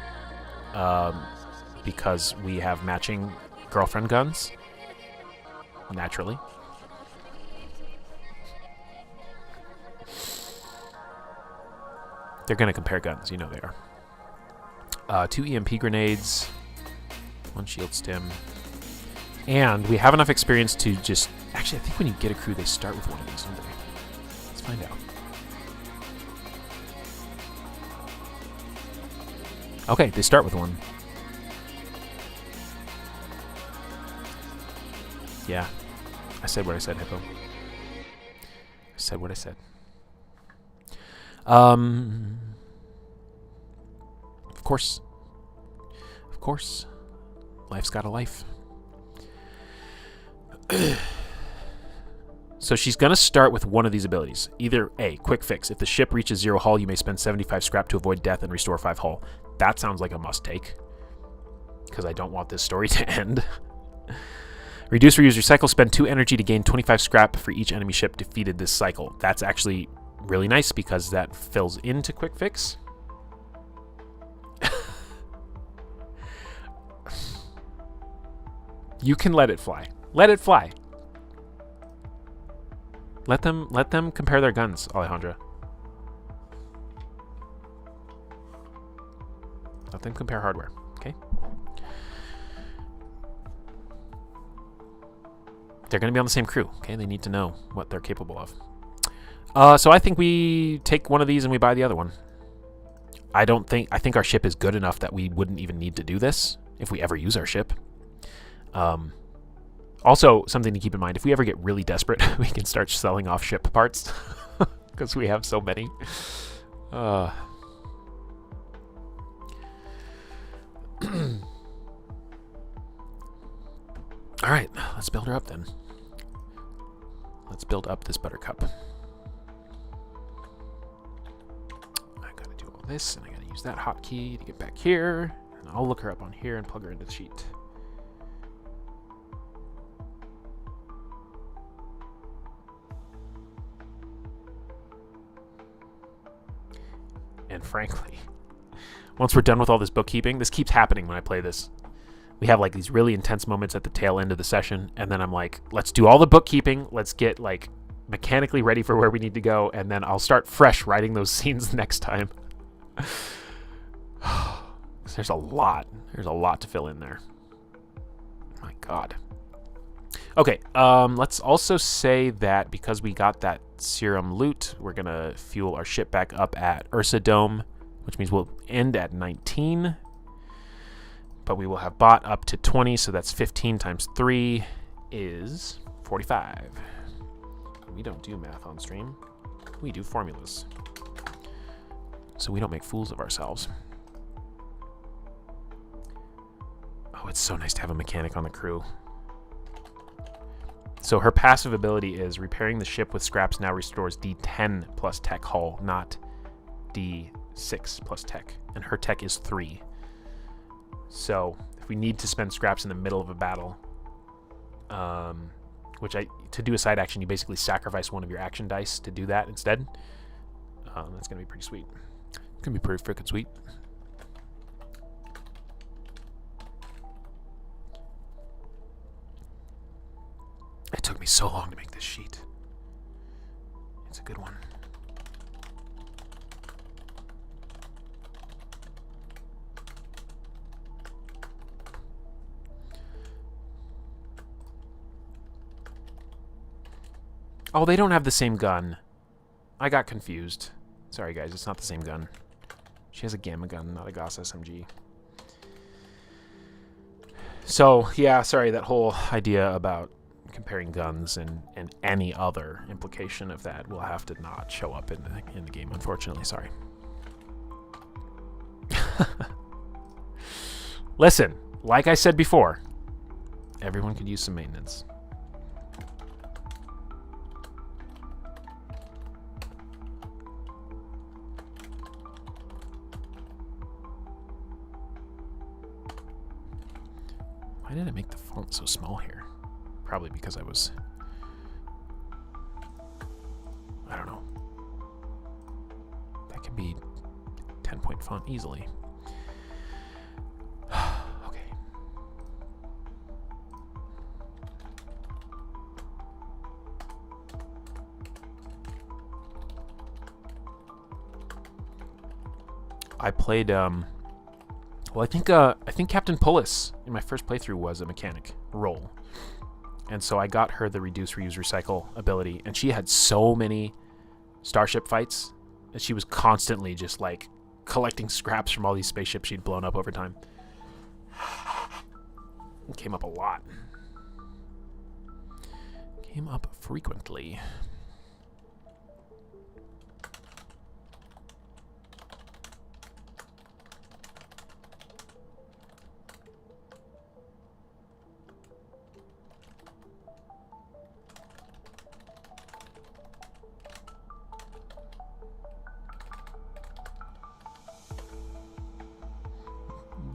Because we have matching girlfriend guns. Naturally. They're going to compare guns. You know they are. 2 EMP grenades. 1 shield stim. And we have enough experience to just... Actually, I think when you get a crew, they start with one of these, don't they? Let's find out. Okay, they start with one. Yeah. I said what I said, Hippo. I said what I said. Of course. Of course. Life's got a life. So she's going to start with one of these abilities. Either A, quick fix. If the ship reaches 0 hull, you may spend 75 scrap to avoid death and restore 5 hull. That sounds like a must take. Because I don't want this story to end. Reduce, reuse, recycle. Spend 2 energy to gain 25 scrap for each enemy ship defeated this cycle. That's actually really nice because that fills into quick fix. You can let it fly. Let it fly. Let them compare their guns, Alejandra. Let them compare hardware, okay? They're going to be on the same crew, okay? They need to know what they're capable of. So I think we take one of these and we buy the other one. I think our ship is good enough that we wouldn't even need to do this if we ever use our ship. Also, something to keep in mind, if we ever get really desperate, we can start selling off ship parts because we have so many. All right, let's build her up then. Let's build up this buttercup. I gotta do all this, and I gotta use that hotkey to get back here. And I'll look her up on here and plug her into the sheet. And frankly, once we're done with all this bookkeeping, this keeps happening when I play this. We have like these really intense moments at the tail end of the session, and then I'm like, let's do all the bookkeeping, let's get like mechanically ready for where we need to go, and then I'll start fresh writing those scenes next time. There's a lot to fill in there. My God. Okay, let's also say that because we got that serum loot, we're gonna fuel our ship back up at Ursa Dome, which means we'll end at 19. But we will have bought up to 20, so that's 15 times 3 is 45. We don't do math on stream. We do formulas. So we don't make fools of ourselves. Oh, it's so nice to have a mechanic on the crew. So her passive ability is repairing the ship with scraps now restores D10 plus tech hull, not D6 plus tech. And her tech is 3. So if we need to spend scraps in the middle of a battle, to do a side action, you basically sacrifice one of your action dice to do that instead. That's going to be pretty sweet. It's going to be pretty frickin' sweet. It took me so long to make this sheet. It's a good one. Oh, they don't have the same gun. I got confused. Sorry, guys, it's not the same gun. She has a gamma gun, not a Gauss SMG. So, yeah, sorry, that whole idea about comparing guns and any other implication of that will have to not show up in the game, unfortunately. Sorry. Listen, like I said before, everyone could use some maintenance. Why did I make the font so small here? Probably because I was... I don't know. That can be 10-point font easily. Okay. I played, well, I think Captain Pullis in my first playthrough was a mechanic role. And so I got her the reduce, reuse, recycle ability, and she had so many starship fights that she was constantly just like collecting scraps from all these spaceships she'd blown up over time. It came up a lot. Came up frequently.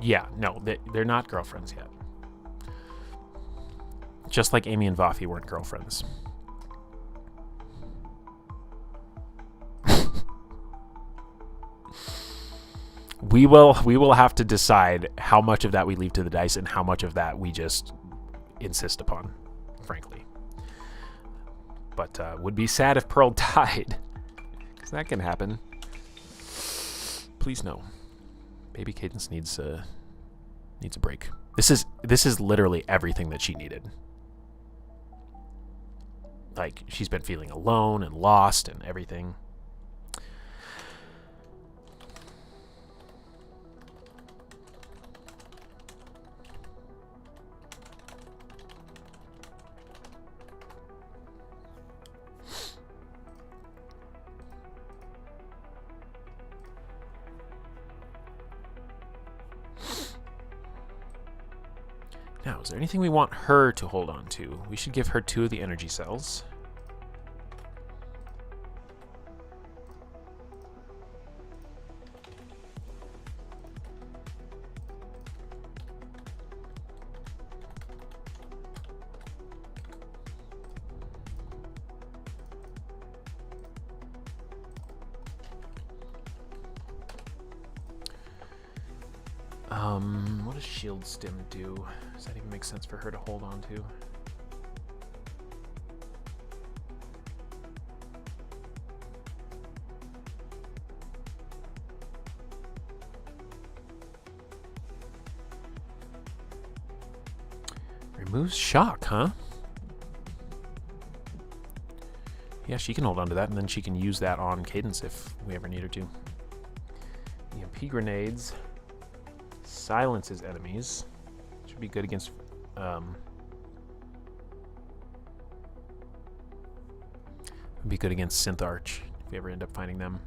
Yeah, no, they're not girlfriends yet. Just like Amy and Vafi weren't girlfriends. We will have to decide how much of that we leave to the dice and how much of that we just insist upon, frankly. But would be sad if Pearl died, because that can happen. Please no. Baby Cadence needs a break. This is literally everything that she needed. Like, she's been feeling alone and lost and everything. Now, is there anything we want her to hold on to? We should give her 2 of the energy cells. What does shield stim do? Does that even make sense for her to hold on to? Removes shock, huh? Yeah, she can hold on to that, and then she can use that on Cadence if we ever need her to. EMP grenades. Silences enemies. Should be good against... would be good against Synth Arch if we ever end up finding them.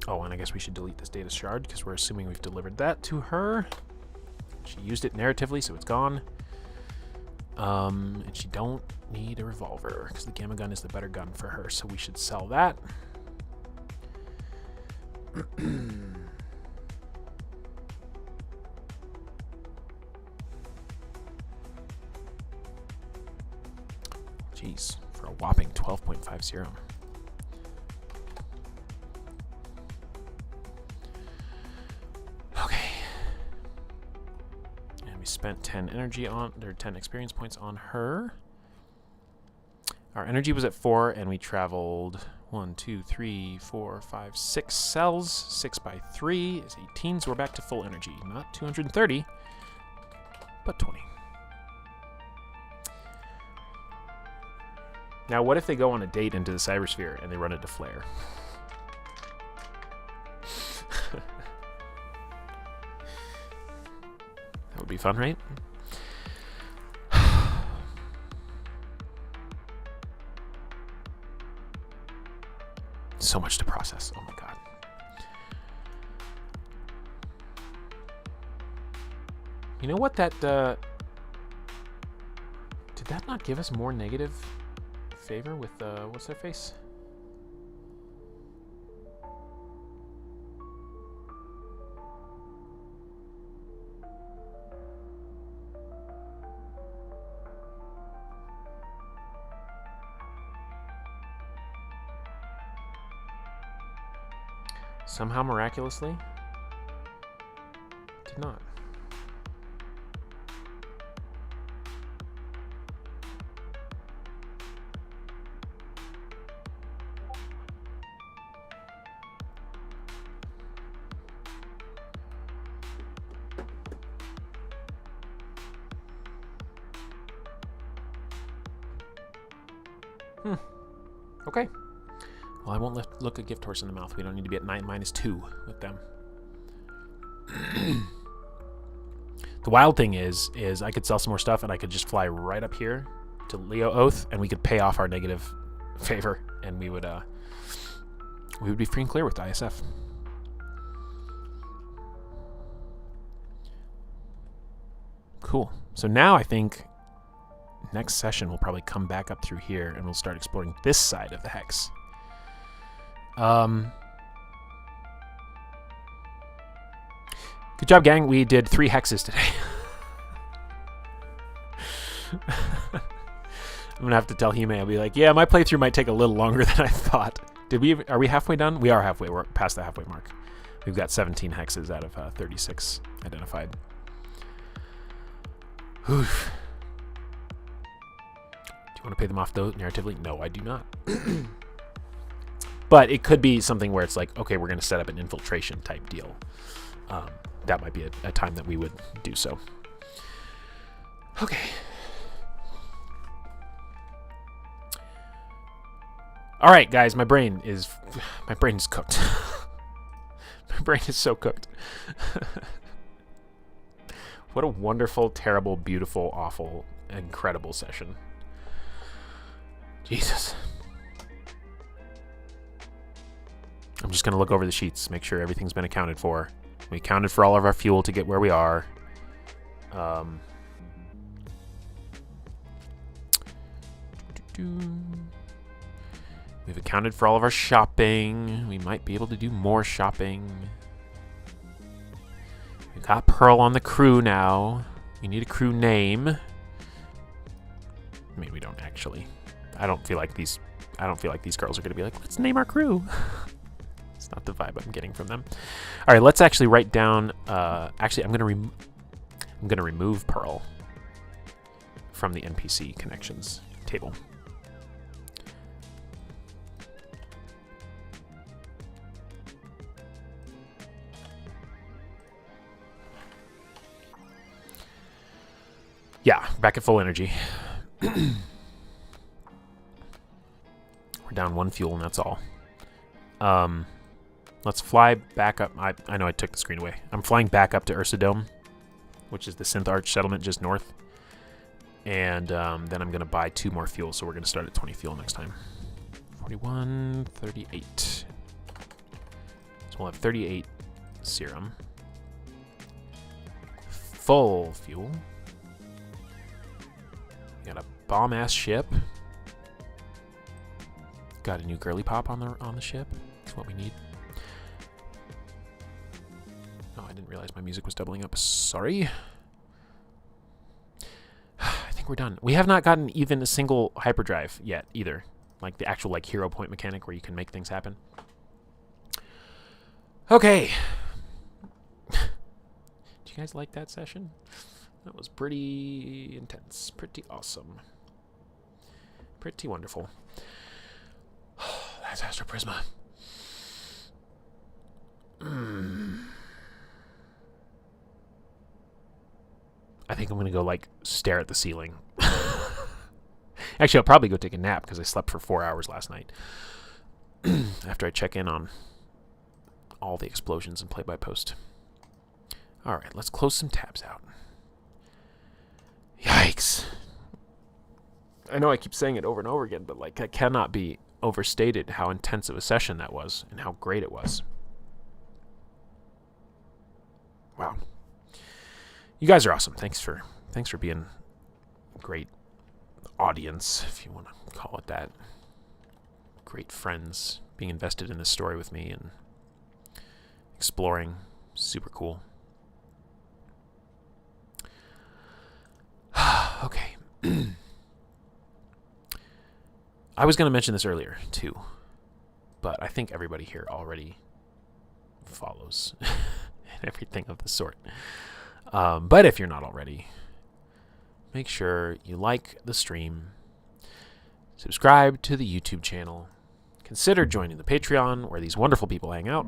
Oh, and I guess we should delete this data shard because we're assuming we've delivered that to her. She used it narratively, so it's gone. And she don't need a revolver because the gamma gun is the better gun for her, so we should sell that. Jeez, for a whopping 12.50. Okay. And we spent 10 energy on, or 10 experience points on her. Our energy was at 4, and we traveled 1, 2, 3, 4, 5, 6 cells. 6 by 3 is 18, so we're back to full energy. Not 230, but 20. Now, what if they go on a date into the cybersphere and they run into Flare? That would be fun, right? So much to process. Oh my god. You know what that did that not give us more negative favor with what's their face? Somehow miraculously did not. Okay. Well, I won't look a gift horse in the mouth. We don't need to be at 9-2 with them. The wild thing is I could sell some more stuff and I could just fly right up here to Leo Oath and we could pay off our negative favor and we would be free and clear with ISF. Cool. So now I think next session we'll probably come back up through here and we'll start exploring this side of the hex. Good job, gang. We did 3 hexes today. I'm gonna have to tell Hime. I'll be like, yeah, my playthrough might take a little longer than I thought. Are we halfway done? We are halfway. We're past the halfway mark. We've got 17 hexes out of 36 identified. Oof. Do you want to pay them off though narratively? No, I do not. But it could be something where it's like, okay, we're going to set up an infiltration type deal. That might be a time that we would do so. Okay. All right, guys, my brain is cooked. My brain is so cooked. What a wonderful, terrible, beautiful, awful, incredible session. Jesus. I'm just going to look over the sheets, make sure everything's been accounted for. We accounted for all of our fuel to get where we are. We've accounted for all of our shopping. We might be able to do more shopping. We've got Pearl on the crew now. We need a crew name. I mean, we don't actually. I don't feel like these girls are going to be like, let's name our crew. It's not the vibe I'm getting from them. All right, let's actually write down. Actually, I'm going to remove Pearl from the NPC connections table. Yeah, back at full energy. We're down 1 fuel, and that's all. Let's fly back up. I know I took the screen away. I'm flying back up to Ursadome, which is the Synth Arch settlement just north. And then I'm going to buy 2 more fuel, so we're going to start at 20 fuel next time. 41, 38. So we'll have 38 serum. Full fuel. Got a bomb-ass ship. Got a new girly pop on the ship. That's what we need. Oh, I didn't realize my music was doubling up. Sorry. I think we're done. We have not gotten even a single hyperdrive yet either. Like the actual hero point mechanic where you can make things happen. Okay. Did you guys like that session? That was pretty intense. Pretty awesome. Pretty wonderful. That's Astroprisma. I think I'm going to go, stare at the ceiling. Actually, I'll probably go take a nap because I slept for 4 hours last night. After I check in on all the explosions and play-by-post. All right, let's close some tabs out. Yikes. I know I keep saying it over and over again, but like it cannot be overstated how intense of a session that was and how great it was. Wow. You guys are awesome. Thanks for being a great audience, if you want to call it that. Great friends, being invested in this story with me and exploring. Super cool. Okay. I was going to mention this earlier, too. But I think everybody here already follows and everything of the sort. But if you're not already, make sure you like the stream, subscribe to the YouTube channel, consider joining the Patreon where these wonderful people hang out.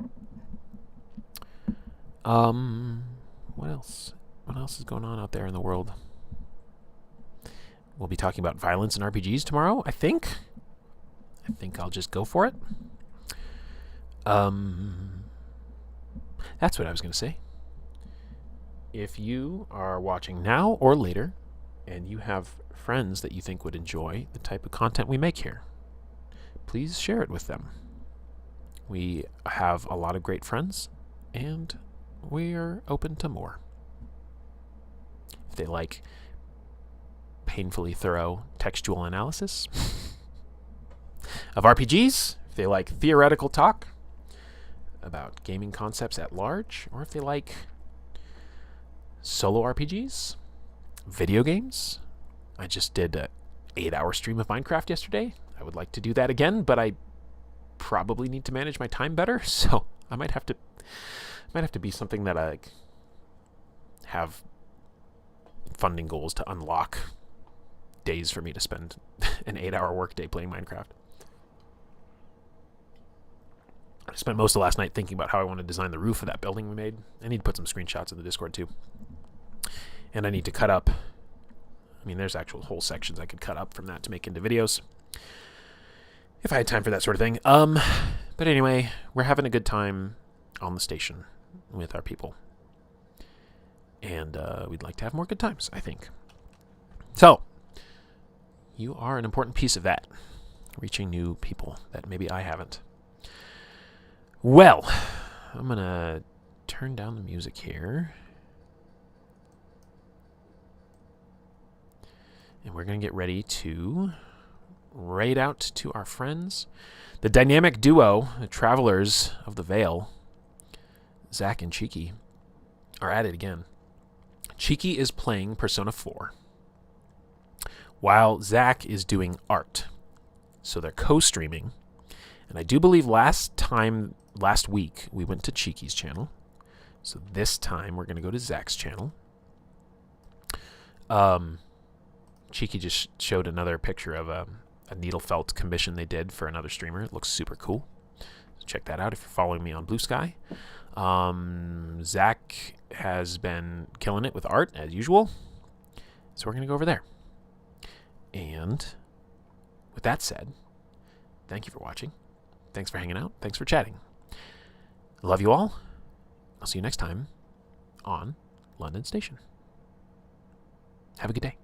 What else? What else is going on out there in the world? We'll be talking about violence in RPGs tomorrow, I think. I think I'll just go for it. That's what I was going to say. If you are watching now or later, and you have friends that you think would enjoy the type of content we make here, please share it with them. We have a lot of great friends, and we are open to more. If they like painfully thorough textual analysis of RPGs, if they like theoretical talk about gaming concepts at large, or if they like solo RPGs, video games. I just did an 8-hour stream of Minecraft yesterday. I would like to do that again, but I probably need to manage my time better, so I might have to be something that I have funding goals to unlock days for me to spend an 8-hour workday playing Minecraft. I spent most of last night thinking about how I want to design the roof of that building we made. I need to put some screenshots in the Discord too. And I need to cut up. I mean, there's actual whole sections I could cut up from that to make into videos, if I had time for that sort of thing. But anyway, we're having a good time on the station with our people. And we'd like to have more good times, I think. So, you are an important piece of that. Reaching new people that maybe I haven't. Well, I'm going to turn down the music here. And we're going to get ready to raid out to our friends. The dynamic duo, the travelers of the Vale, Zach and Cheeky, are at it again. Cheeky is playing Persona 4, while Zach is doing art. So they're co-streaming. And I do believe last week, we went to Cheeky's channel. So this time, we're going to go to Zach's channel. Cheeky just showed another picture of a needle felt commission they did for another streamer. It looks super cool. So check that out if you're following me on Blue Sky. Zach has been killing it with art, as usual. So we're going to go over there. And with that said, thank you for watching. Thanks for hanging out. Thanks for chatting. I love you all. I'll see you next time on London Station. Have a good day.